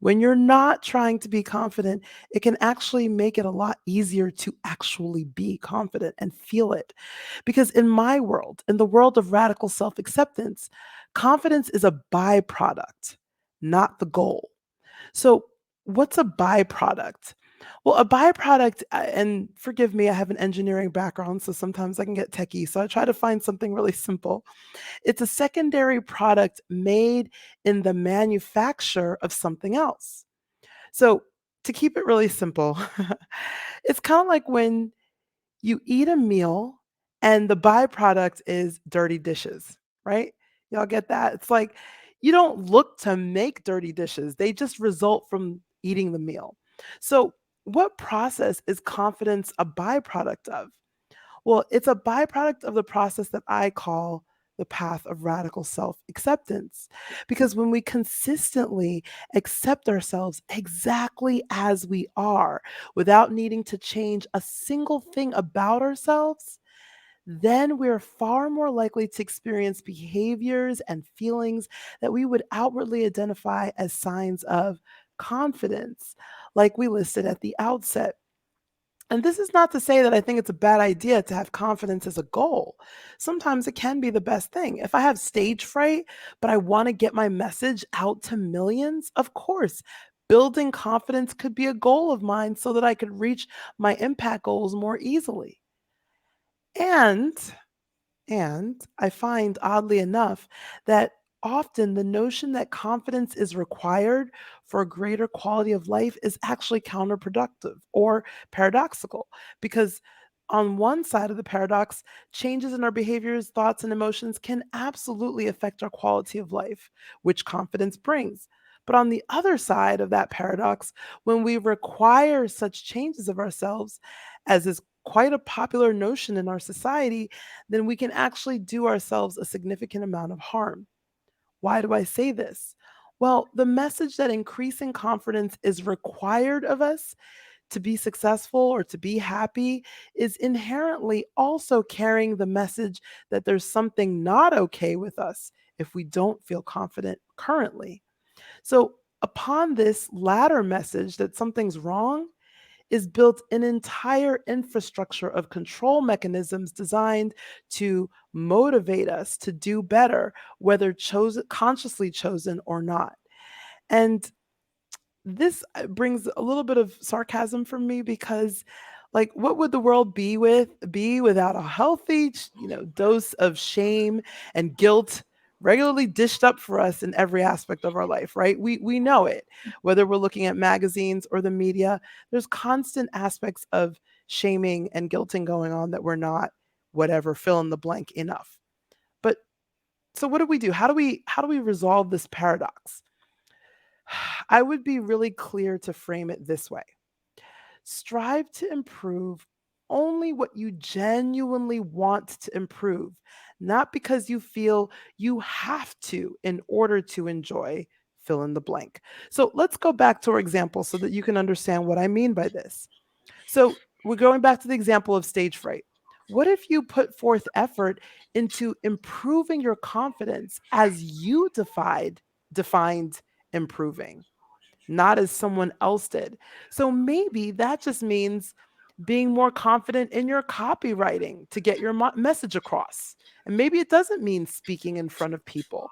When you're not trying to be confident, it can actually make it a lot easier to actually be confident and feel it. Because in my world, in the world of radical self-acceptance, confidence is a byproduct, not the goal. So what's a byproduct? Well, a byproduct, and forgive me, I have an engineering background, so sometimes I can get techie. So I try to find something really simple. It's a secondary product made in the manufacture of something else. So to keep it really simple, it's kind of like when you eat a meal and the byproduct is dirty dishes, right? Y'all get that? It's like you don't look to make dirty dishes. They just result from eating the meal. So what process is confidence a byproduct of? Well, it's a byproduct of the process that I call the path of radical self acceptance. Because when we consistently accept ourselves exactly as we are, without needing to change a single thing about ourselves, then we're far more likely to experience behaviors and feelings that we would outwardly identify as signs of confidence, like we listed at the outset. And this is not to say that I think it's a bad idea to have confidence as a goal. Sometimes it can be the best thing. If I have stage fright, but I want to get my message out to millions, of course, building confidence could be a goal of mine so that I could reach my impact goals more easily. And I find, oddly enough, that often the notion that confidence is required for a greater quality of life is actually counterproductive or paradoxical. Because on one side of the paradox, changes in our behaviors, thoughts, and emotions can absolutely affect our quality of life, which confidence brings. But on the other side of that paradox, when we require such changes of ourselves, as is quite a popular notion in our society, then we can actually do ourselves a significant amount of harm. Why do I say this? Well, the message that increasing confidence is required of us to be successful or to be happy is inherently also carrying the message that there's something not okay with us if we don't feel confident currently. So, upon this latter message that something's wrong, is built an entire infrastructure of control mechanisms designed to motivate us to do better, whether consciously chosen or not. And this brings a little bit of sarcasm from me because, like, what would the world be without a healthy, dose of shame and guilt regularly dished up for us in every aspect of our life, right? We know it. Whether we're looking at magazines or the media, there's constant aspects of shaming and guilting going on that we're not whatever fill in the blank enough. But so what do we do? How do we resolve this paradox? I would be really clear to frame it this way. Strive to improve only what you genuinely want to improve, not because you feel you have to in order to enjoy fill in the blank. So let's go back to our example so that you can understand what I mean by this. So we're going back to the example of stage fright. What if you put forth effort into improving your confidence as you defined improving, not as someone else did? So maybe that just means being more confident in your copywriting to get your message across. And maybe it doesn't mean speaking in front of people,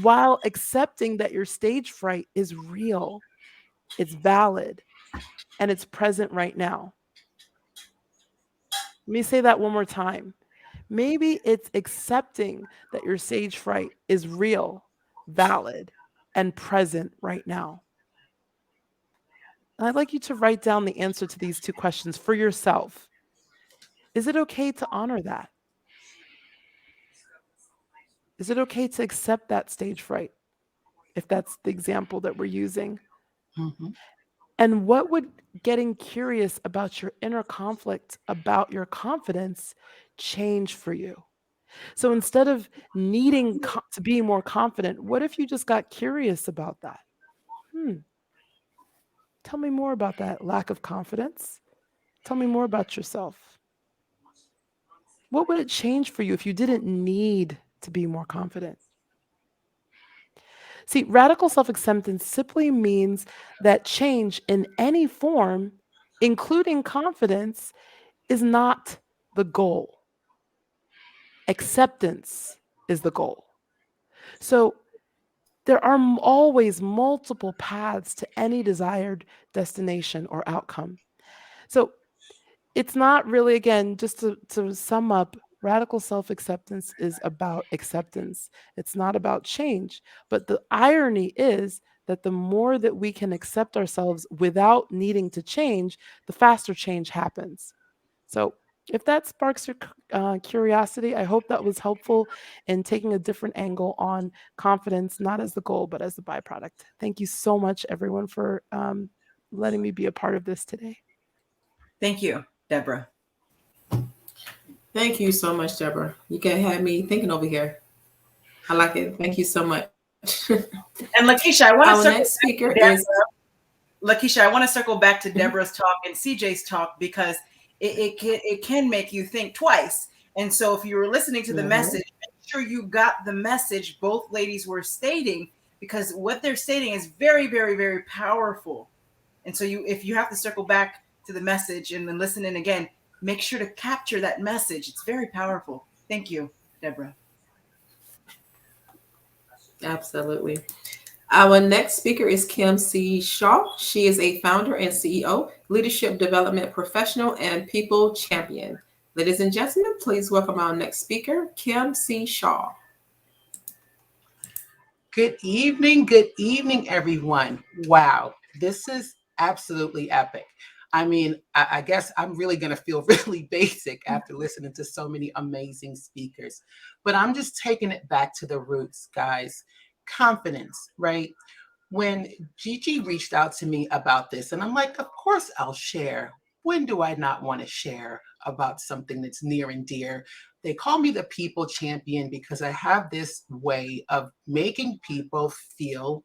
while accepting that your stage fright is real, it's valid, and it's present right now. Let me say that one more time. Maybe it's accepting that your stage fright is real, valid, and present right now. And I'd like you to write down the answer to these two questions for yourself. Is it okay to honor that? Is it okay to accept that stage fright, if that's the example that we're using? Mm-hmm. And what would getting curious about your inner conflict about your confidence change for you? So instead of needing to be more confident, what if you just got curious about that? Tell me more about that lack of confidence. Tell me more about yourself. What would it change for you if you didn't need to be more confident? See, radical self-acceptance simply means that change in any form, including confidence, is not the goal. Acceptance is the goal. So there are always multiple paths to any desired destination or outcome. So it's not really, again, just to sum up, radical self-acceptance is about acceptance. It's not about change. But the irony is that the more that we can accept ourselves without needing to change, the faster change happens. So if that sparks your curiosity, I hope that was helpful in taking a different angle on confidence, not as the goal, but as the byproduct. Thank you so much, everyone, for letting me be a part of this today. Thank you, Deborah. Thank you so much, Deborah. You can have me thinking over here. I like it. Thank you so much. And Lakeisha, I want to Our circle next speaker back to is Lakeisha, I want to circle back to Deborah's talk and CJ's talk because it can make you think twice. And so if you were listening to the message, make sure you got the message both ladies were stating, because what they're stating is very, very, very powerful. And so if you have to circle back to the message and then listen in again, make sure to capture that message. It's very powerful. Thank you, Deborah. Absolutely. Our next speaker is Kim C. Shaw. She is a founder and CEO, leadership development professional, and people champion. Ladies and gentlemen, please welcome our next speaker, Kim C. Shaw. Good evening, everyone. Wow, this is absolutely epic. I mean, I guess I'm really going to feel really basic after listening to so many amazing speakers, but I'm just taking it back to the roots, guys. Confidence, right? When Gigi reached out to me about this, and I'm like, of course I'll share. When do I not want to share about something that's near and dear? They call me the people champion because I have this way of making people feel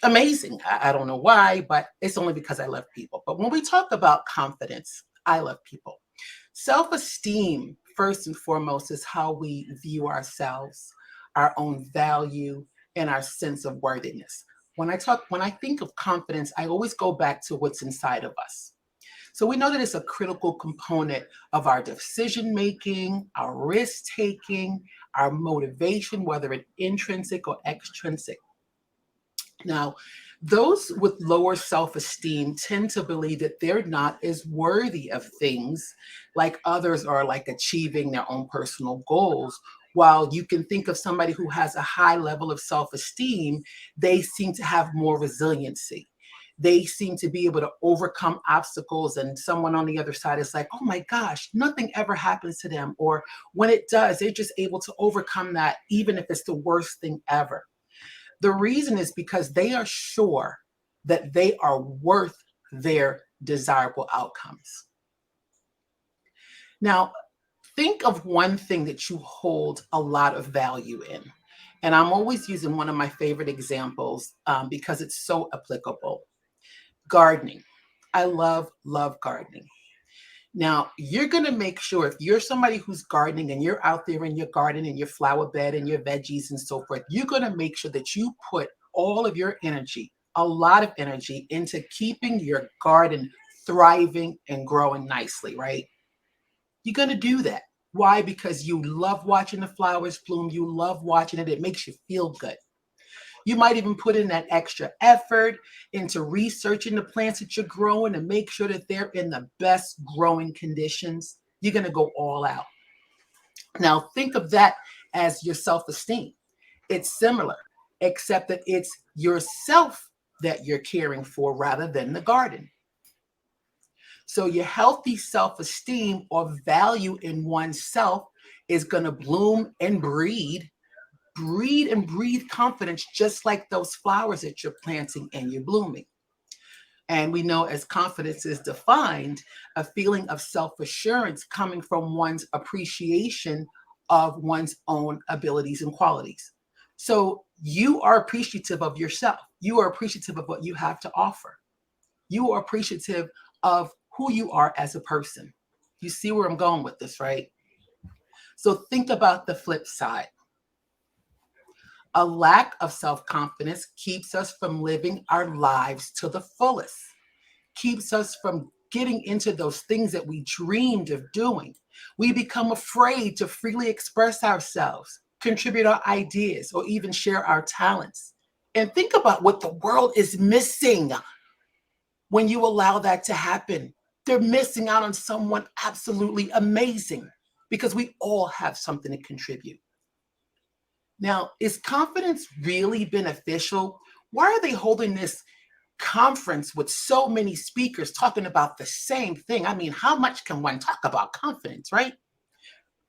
amazing. I don't know why, but it's only because I love people. But when we talk about confidence, I love people. Self-esteem, first and foremost, is how we view ourselves, our own value, and our sense of worthiness. When I think of confidence, I always go back to what's inside of us. So we know that it's a critical component of our decision-making, our risk-taking, our motivation, whether it's intrinsic or extrinsic. Now, those with lower self-esteem tend to believe that they're not as worthy of things like others are, like achieving their own personal goals. While you can think of somebody who has a high level of self-esteem, they seem to have more resiliency. They seem to be able to overcome obstacles, and someone on the other side is like, oh my gosh, nothing ever happens to them. Or when it does, they're just able to overcome that, even if it's the worst thing ever. The reason is because they are sure that they are worth their desirable outcomes. Now, think of one thing that you hold a lot of value in. And I'm always using one of my favorite examples because it's so applicable. Gardening. I love gardening. Now, you're going to make sure, if you're somebody who's gardening and you're out there in your garden and your flower bed and your veggies and so forth, you're going to make sure that you put all of your energy, a lot of energy, into keeping your garden thriving and growing nicely, right? You're going to do that. Why? Because you love watching the flowers bloom. You love watching it. It makes you feel good. You might even put in that extra effort into researching the plants that you're growing to make sure that they're in the best growing conditions. You're going to go all out. Now, think of that as your self-esteem. It's similar, except that it's yourself that you're caring for rather than the garden. So your healthy self-esteem or value in oneself is going to bloom and breed confidence, just like those flowers that you're planting and you're blooming. And we know, as confidence is defined, a feeling of self-assurance coming from one's appreciation of one's own abilities and qualities. So you are appreciative of yourself. You are appreciative of what you have to offer. You are appreciative of who you are as a person. You see where I'm going with this, right? So think about the flip side. A lack of self-confidence keeps us from living our lives to the fullest, keeps us from getting into those things that we dreamed of doing. We become afraid to freely express ourselves, contribute our ideas, or even share our talents. And think about what the world is missing when you allow that to happen. They're missing out on someone absolutely amazing, because we all have something to contribute. Now, is confidence really beneficial? Why are they holding this conference with so many speakers talking about the same thing? I mean, how much can one talk about confidence, right?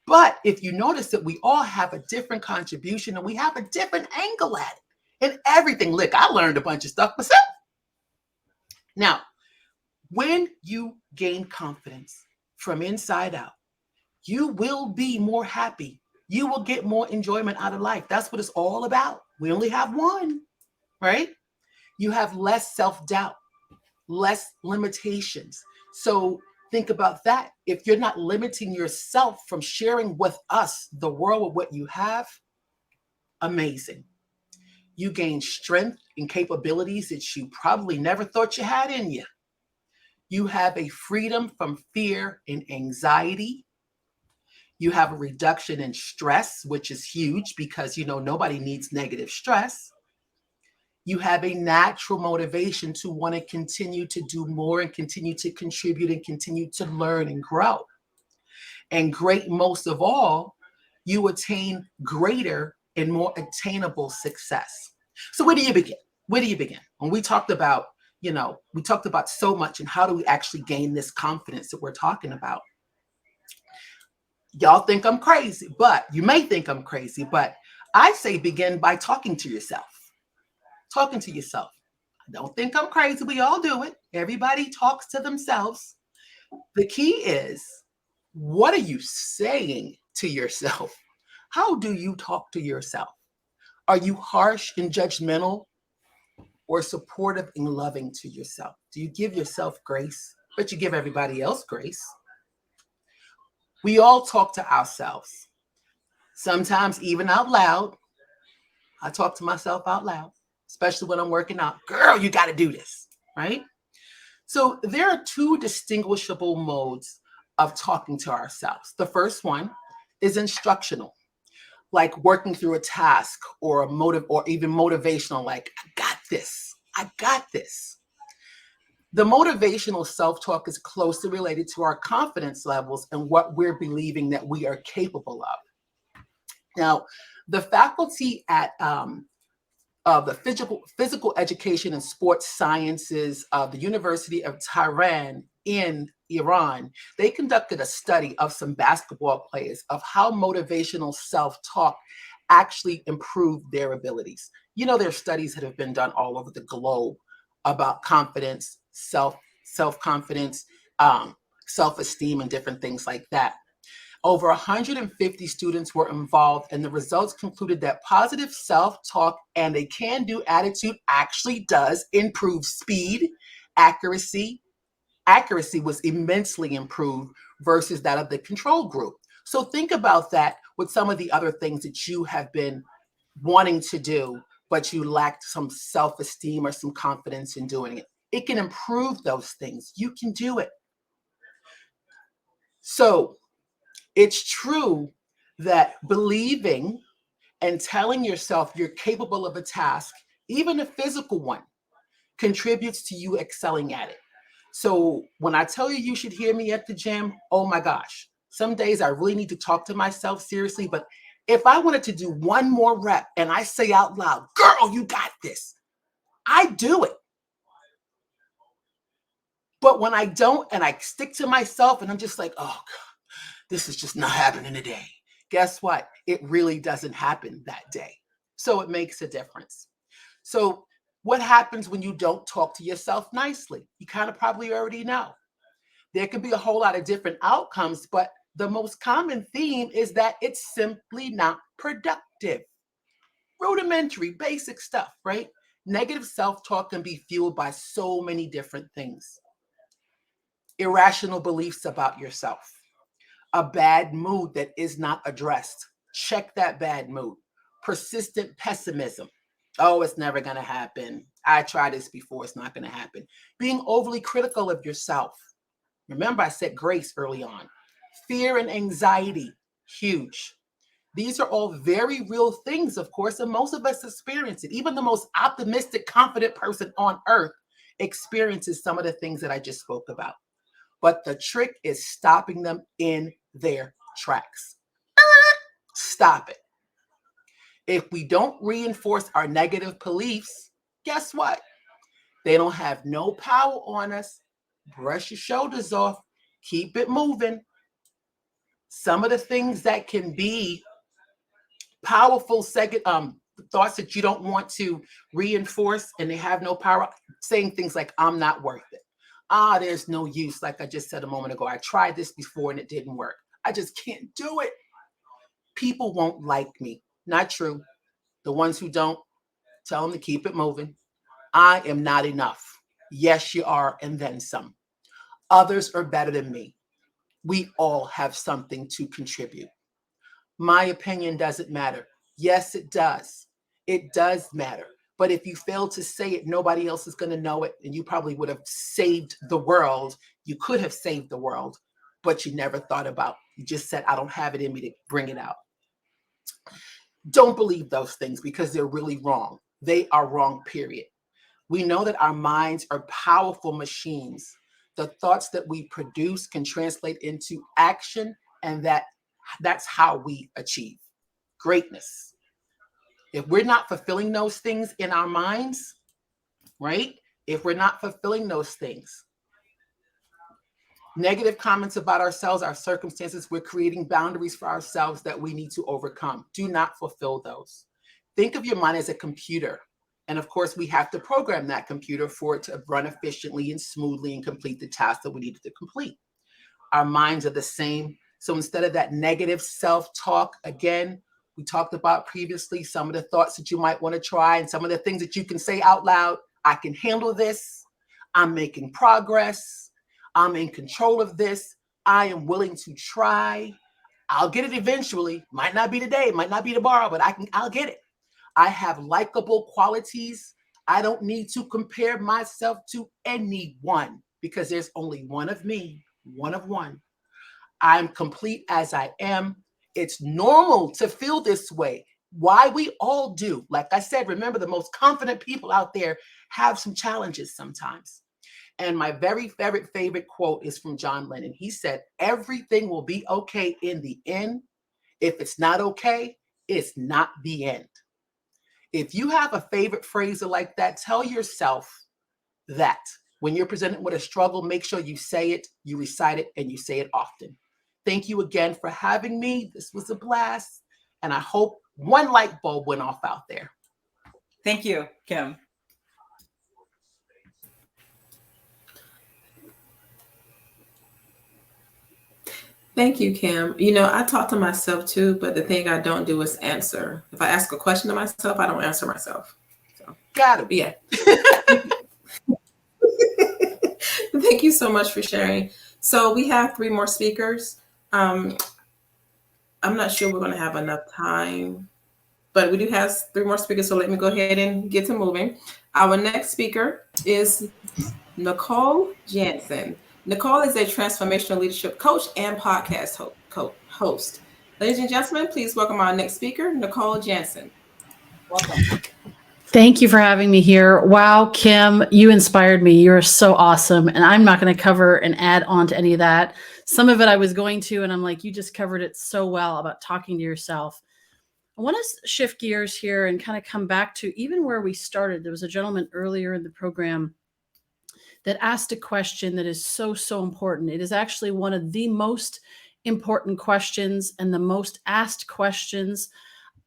But if you notice that we all have a different contribution and we have a different angle at it and everything. Look, I learned a bunch of stuff myself. Now, when you gain confidence from inside out, you will be more happy. You will get more enjoyment out of life. That's what it's all about. We only have one, right? You have less self-doubt, less limitations. So think about that. If you're not limiting yourself from sharing with us the world of what you have, amazing. You gain strength and capabilities that you probably never thought you had in you. You have a freedom from fear and anxiety. You have a reduction in stress, which is huge because, nobody needs negative stress. You have a natural motivation to want to continue to do more and continue to contribute and continue to learn and grow. And most of all, you attain greater and more attainable success. So where do you begin? Where do you begin? When we talked about, we talked about so much and how do we actually gain this confidence that we're talking about? Y'all think I'm crazy, but you may think I'm crazy, but I say begin by talking to yourself. Talking to yourself. I don't think I'm crazy. We all do it. Everybody talks to themselves. The key is, what are you saying to yourself? How do you talk to yourself? Are you harsh and judgmental or supportive and loving to yourself? Do you give yourself grace, but you give everybody else grace? We all talk to ourselves, sometimes even out loud. I talk to myself out loud, especially when I'm working out. Girl, you got to do this, right? So there are two distinguishable modes of talking to ourselves. The first one is instructional, like working through a task or even motivational, like, I got this. I got this. The motivational self-talk is closely related to our confidence levels and what we're believing that we are capable of. Now, the faculty at the Physical Education and Sports Sciences of the University of Tehran in Iran, they conducted a study of some basketball players of how motivational self-talk actually improved their abilities. There are studies that have been done all over the globe about confidence, self-confidence, self-esteem, and different things like that. Over 150 students were involved, and the results concluded that positive self-talk and a can-do attitude actually does improve speed, accuracy. Accuracy was immensely improved versus that of the control group. So think about that with some of the other things that you have been wanting to do, but you lacked some self-esteem or some confidence in doing it. It can improve those things. You can do it. So it's true that believing and telling yourself you're capable of a task, even a physical one, contributes to you excelling at it. So when I tell you should hear me at the gym, oh my gosh, some days I really need to talk to myself seriously. But if I wanted to do one more rep and I say out loud, girl, you got this, I do it. But when I don't and I stick to myself and I'm just like, oh God, this is just not happening today. Guess what? It really doesn't happen that day. So it makes a difference. So what happens when you don't talk to yourself nicely? You kind of probably already know. There could be a whole lot of different outcomes, but the most common theme is that it's simply not productive. Rudimentary, basic stuff, right? Negative self-talk can be fueled by so many different things. Irrational beliefs about yourself. A bad mood that is not addressed. Check that bad mood. Persistent pessimism. Oh, it's never going to happen. I tried this before. It's not going to happen. Being overly critical of yourself. Remember, I said grace early on. Fear and anxiety, huge. These are all very real things, of course, and most of us experience it. Even the most optimistic, confident person on earth experiences some of the things that I just spoke about. But the trick is stopping them in their tracks. Stop it. If we don't reinforce our negative beliefs, guess what? They don't have no power on us. Brush your shoulders off. Keep it moving. Some of the things that can be powerful thoughts that you don't want to reinforce and they have no power, saying things like, I'm not worth it. There's no use. Like I just said a moment ago, I tried this before and it didn't work. I just can't do it. People won't like me. Not true. The ones who don't, tell them to keep it moving. I am not enough. Yes, you are, and then some. Others are better than me. We all have something to contribute. My opinion doesn't matter. Yes, it does. It does matter. But if you fail to say it, nobody else is going to know it. And you probably would have saved the world. You could have saved the world, but you never thought about. You just said, I don't have it in me to bring it out. Don't believe those things because they're really wrong. They are wrong, period. We know that our minds are powerful machines. The thoughts that we produce can translate into action, and that's how we achieve greatness. If we're not fulfilling those things in our minds, right? If we're not fulfilling those things, negative comments about ourselves, our circumstances, we're creating boundaries for ourselves that we need to overcome. Do not fulfill those. Think of your mind as a computer. And of course, we have to program that computer for it to run efficiently and smoothly and complete the task that we needed to complete. Our minds are the same. So instead of that negative self-talk, again, we talked about previously some of the thoughts that you might want to try and some of the things that you can say out loud. I can handle this. I'm making progress. I'm in control of this. I am willing to try. I'll get it eventually. Might not be today, might not be tomorrow, but I'll get it. I have likable qualities. I don't need to compare myself to anyone because there's only one of me, one of one. I'm complete as I am. It's normal to feel this way. Why we all do. Like I said, remember, the most confident people out there have some challenges sometimes. And my very favorite quote is from John Lennon. He said, everything will be okay in the end. If it's not okay, it's not the end. If you have a favorite phrase like that, tell yourself that when you're presented with a struggle, make sure you say it, you recite it, and you say it often. Thank you again for having me. This was a blast. And I hope one light bulb went off out there. Thank you, Kim. Thank you, Kim. You know, I talk to myself too, but the thing I don't do is answer. If I ask a question to myself, I don't answer myself. So, got it. Yeah. Thank you so much for sharing. So we have 3 more speakers. I'm not sure we're going to have enough time, but we do have 3 more speakers. So let me go ahead and get to moving. Our next speaker is Nicole Jansen. Nicole is a transformational leadership coach and podcast host. Ladies and gentlemen, please welcome our next speaker, Nicole Jansen. Welcome. Thank you for having me here. Wow, Kim, you inspired me. You're so awesome. And I'm not going to cover and add on to any of that. Some of it I was going to, and I'm like, you just covered it so well about talking to yourself. I want to shift gears here and kind of come back to even where we started. There was a gentleman earlier in the program that asked a question that is so important. It is actually one of the most important questions and the most asked questions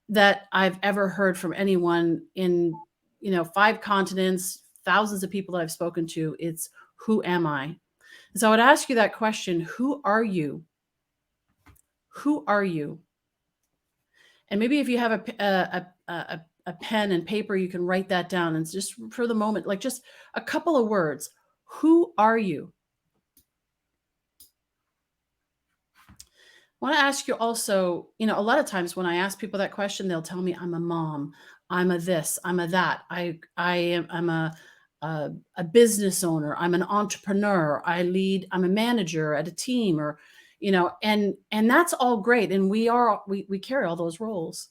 that I've ever heard from anyone in, 5 continents, thousands of people that I've spoken to. It's, who am I? And so I would ask you that question, who are you? Who are you? And maybe if you have a pen and paper, you can write that down. And just for the moment, like just a couple of words. Who are you? I want to ask you also, a lot of times when I ask people that question, they'll tell me I'm a mom, I'm a this, I'm a that. I'm a business owner, I'm an entrepreneur, I'm a manager at a team, or, and that's all great. And we carry all those roles.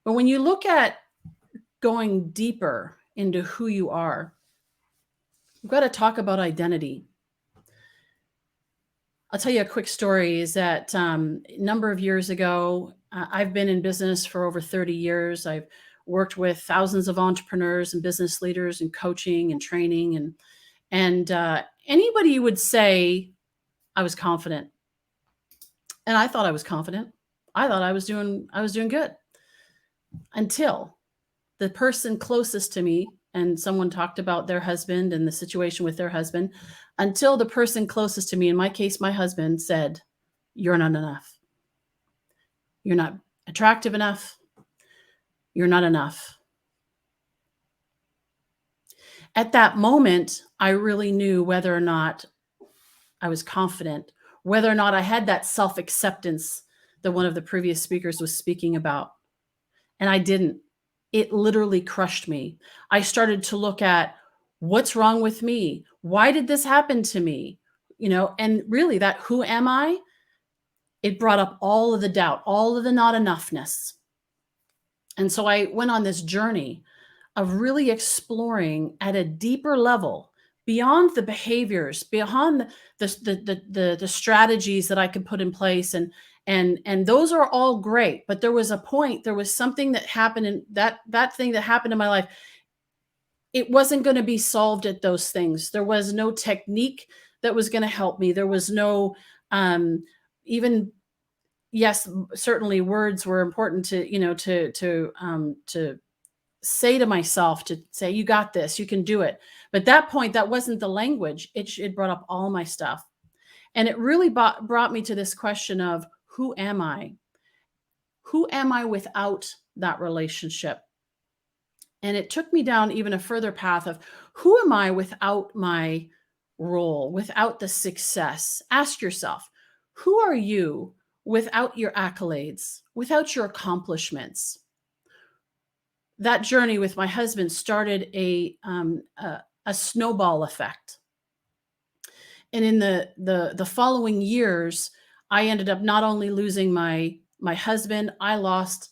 But when you look at going deeper into who you are, we've got to talk about identity. I'll tell you a quick story is that a number of years ago, I've been in business for over 30 years. I've worked with thousands of entrepreneurs and business leaders and coaching and training. And anybody would say I was confident. And I thought I was confident. I thought I was doing good until the person closest to me, and someone talked about their husband and the situation with their husband, until the person closest to me, in my case, my husband, said, you're not enough. You're not attractive enough. You're not enough. At that moment, I really knew whether or not I was confident, whether or not I had that self-acceptance that one of the previous speakers was speaking about. And I didn't. It literally crushed me. I started to look at what's wrong with me? Why did this happen to me? You know, and really that who am I? It brought up all of the doubt, all of the not enoughness. And so I went on this journey of really exploring at a deeper level, beyond the behaviors, beyond the strategies that I could put in place, and those are all great. But there was a point, there was something that happened, in that thing that happened in my life. It wasn't going to be solved at those things. There was no technique that was going to help me. There was no even. Yes, certainly words were important to, you know, to say to myself, to say, you got this, you can do it. But at that point, that wasn't the language. It brought up all my stuff. And it really brought me to this question of, who am I? Who am I without that relationship? And it took me down even a further path of, who am I without my role, without the success? Ask yourself, who are you without your accolades, without your accomplishments? That journey with my husband started a snowball effect. And in the following years, I ended up not only losing my husband, I lost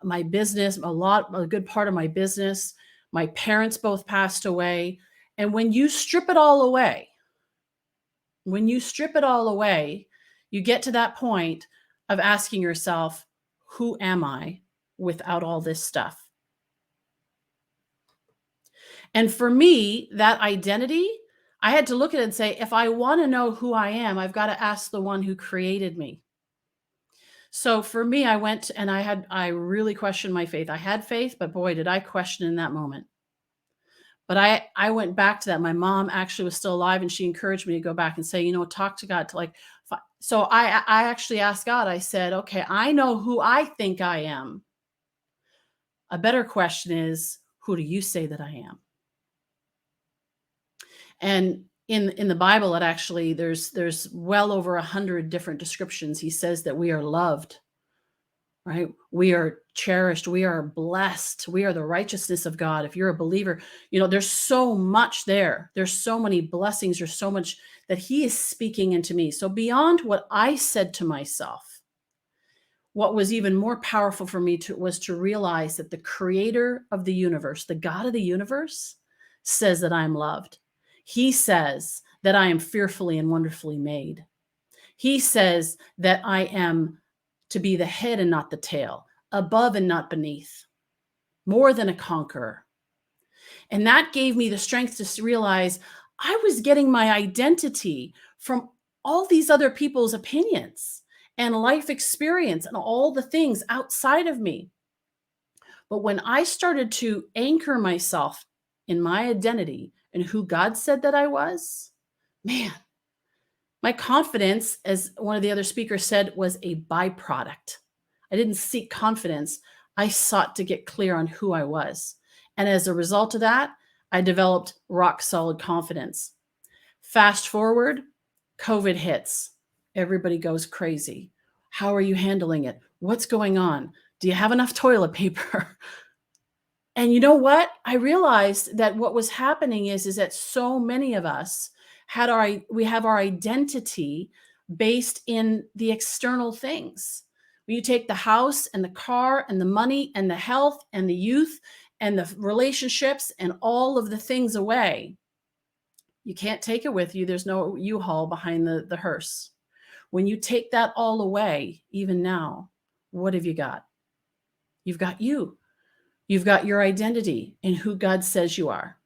my business, a good part of my business. My parents both passed away. And when you strip it all away, you get to that point of asking yourself, who am I without all this stuff? And for me, that identity, I had to look at it and say, if I want to know who I am, I've got to ask the one who created me. So for me, I went and I really questioned my faith. I had faith, but boy, did I question in that moment. But I went back to that. My mom actually was still alive, and she encouraged me to go back and say, you know, talk to God. So I actually asked God, I said, okay, I know who I think I am. A better question is, who do you say that I am? And in the Bible, it actually, there's well over 100 different descriptions. He says that we are loved, right? We are cherished. We are blessed. We are the righteousness of God. If you're a believer, you know, there's so much there. There's so many blessings. There's so much that he is speaking into me. So beyond what I said to myself, what was even more powerful for me was to realize that the creator of the universe, the God of the universe, says that I'm loved. He says that I am fearfully and wonderfully made. He says that I am to be the head and not the tail, above and not beneath, more than a conqueror. And that gave me the strength to realize I was getting my identity from all these other people's opinions and life experience and all the things outside of me. But when I started to anchor myself in my identity and who God said that I was, man, my confidence, as one of the other speakers said, was a byproduct. I didn't seek confidence. I sought to get clear on who I was. And as a result of that, I developed rock solid confidence. Fast forward, COVID hits. Everybody goes crazy. How are you handling it? What's going on? Do you have enough toilet paper? And you know what? I realized that what was happening is that so many of us we have our identity based in the external things. When you take the house and the car and the money and the health and the youth and the relationships and all of the things away, you can't take it with you. There's no U-Haul behind the hearse. When you take that all away, even now, what have you got? You've got you. You've got your identity in who God says you are.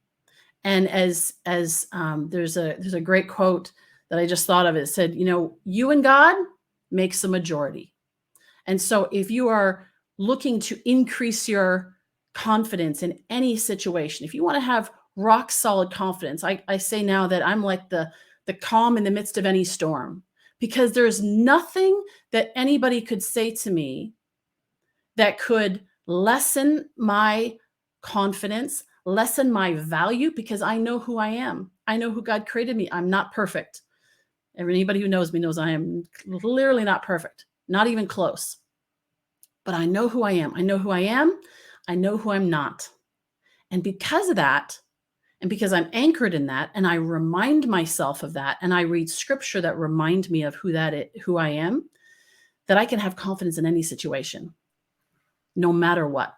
And as there's a great quote that I just thought of. It said, you know, you and God makes the majority. And so if you are looking to increase your confidence in any situation, if you want to have rock solid confidence, I say now that I'm like the calm in the midst of any storm, because there's nothing that anybody could say to me that could lessen my confidence, lessen my value, because I know who I am. I know who God created me. I'm not perfect. Anybody who knows me knows I am clearly not perfect, not even close. But I know who I am. I know who I am. I know who I'm not. And because of that, and because I'm anchored in that, and I remind myself of that, and I read scripture that remind me of who I am, that I can have confidence in any situation, no matter what.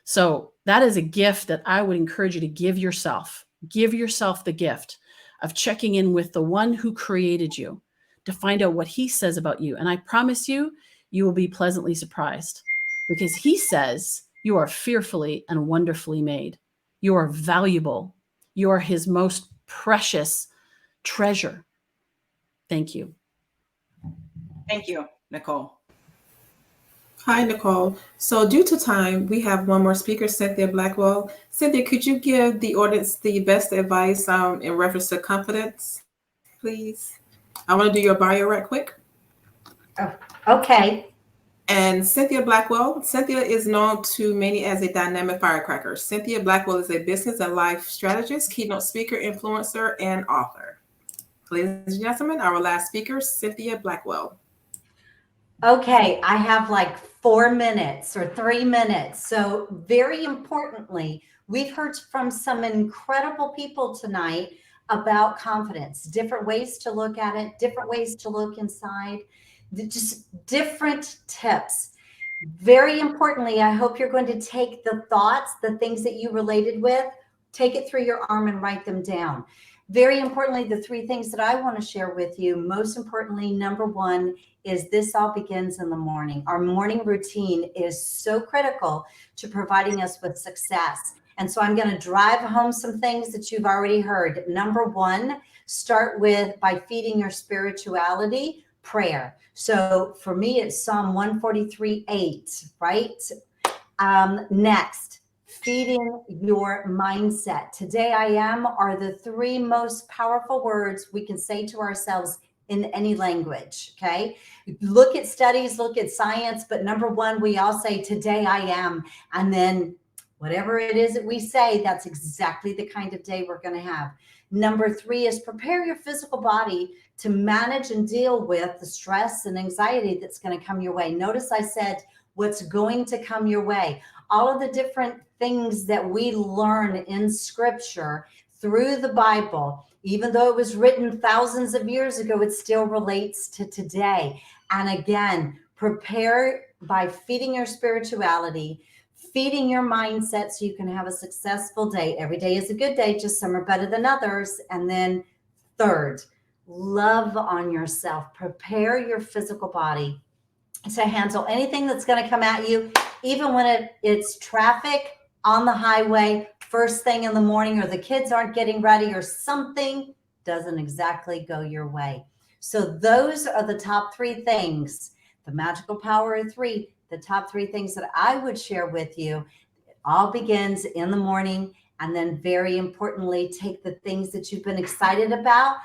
So that is a gift that I would encourage you to give yourself. Give yourself the gift of checking in with the one who created you to find out what he says about you. And I promise you, you will be pleasantly surprised, because he says you are fearfully and wonderfully made. You are valuable. You are his most precious treasure. Thank you. Thank you, Nicole. Hi, Nicole. So due to time, we have one more speaker, Cynthia Blackwell. Cynthia, could you give the audience the best advice in reference to confidence, please? I want to do your bio right quick. Oh, okay. And Cynthia Blackwell. Cynthia is known to many as a dynamic firecracker. Cynthia Blackwell is a business and life strategist, keynote speaker, influencer, and author. Ladies and gentlemen, our last speaker, Cynthia Blackwell. Okay, I have like 4 minutes or 3 minutes. So very importantly, we've heard from some incredible people tonight about confidence, different ways to look at it, different ways to look inside, just different tips. Very importantly, I hope you're going to take the thoughts, the things that you related with, take it through your arm and write them down. Very importantly, the 3 things that I want to share with you, most importantly, number 1 is this all begins in the morning. Our morning routine is so critical to providing us with success. And so I'm going to drive home some things that you've already heard. Number 1, start by feeding your spirituality, prayer. So for me, it's Psalm 143:8, right? Next, feeding your mindset. Today I am are the 3 most powerful words we can say to ourselves in any language, okay? Look at studies, look at science, but number 1, we all say, today I am. And then whatever it is that we say, that's exactly the kind of day we're gonna have. Number 3 is prepare your physical body to manage and deal with the stress and anxiety that's gonna come your way. Notice I said, what's going to come your way. All of the different things that we learn in scripture through the Bible, even though it was written thousands of years ago, it still relates to today. And again, prepare by feeding your spirituality, feeding your mindset so you can have a successful day. Every day is a good day, just some are better than others. And then 3rd, love on yourself. Prepare your physical body to handle anything that's going to come at you, even when it's traffic on the highway, first thing in the morning, or the kids aren't getting ready, or something doesn't exactly go your way. So those are the top 3 things, the magical power of 3, the top 3 things that I would share with you. It all begins in the morning. And then very importantly, take the things that you've been excited about,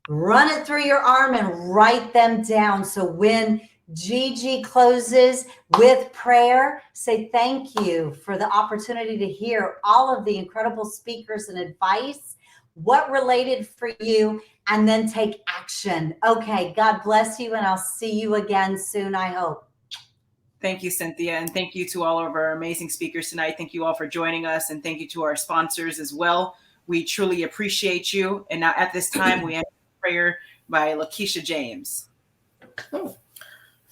run it through your arm and write them down. So when Gigi closes with prayer, say thank you for the opportunity to hear all of the incredible speakers and advice, what related for you, and then take action. Okay, God bless you, and I'll see you again soon, I hope. Thank you, Cynthia. And thank you to all of our amazing speakers tonight. Thank you all for joining us. And thank you to our sponsors as well. We truly appreciate you. And now at this time, we end prayer by Lakeisha James. Oh.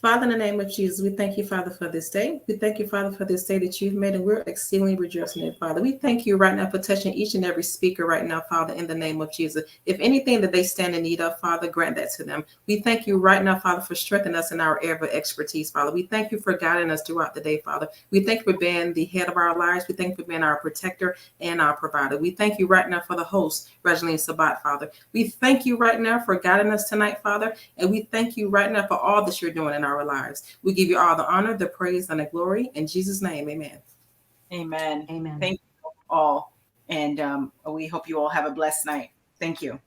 Father, in the name of Jesus, we thank you, Father, for this day. We thank you, Father, for this day that you've made, and we're exceedingly rejoicing in it, Father. We thank you right now for touching each and every speaker right now, Father, in the name of Jesus. If anything that they stand in need of, Father, grant that to them. We thank you right now, Father, for strengthening us in our area of expertise, Father. We thank you for guiding us throughout the day, Father. We thank you for being the head of our lives. We thank you for being our protector and our provider. We thank you right now for the host, Regeline Sabat, Father. We thank you right now for guiding us tonight, Father, and we thank you right now for all that you're doing in our lives. We give you all the honor, the praise, and the glory. In Jesus' name, amen. Amen. Amen. Thank you all. And we hope you all have a blessed night. Thank you.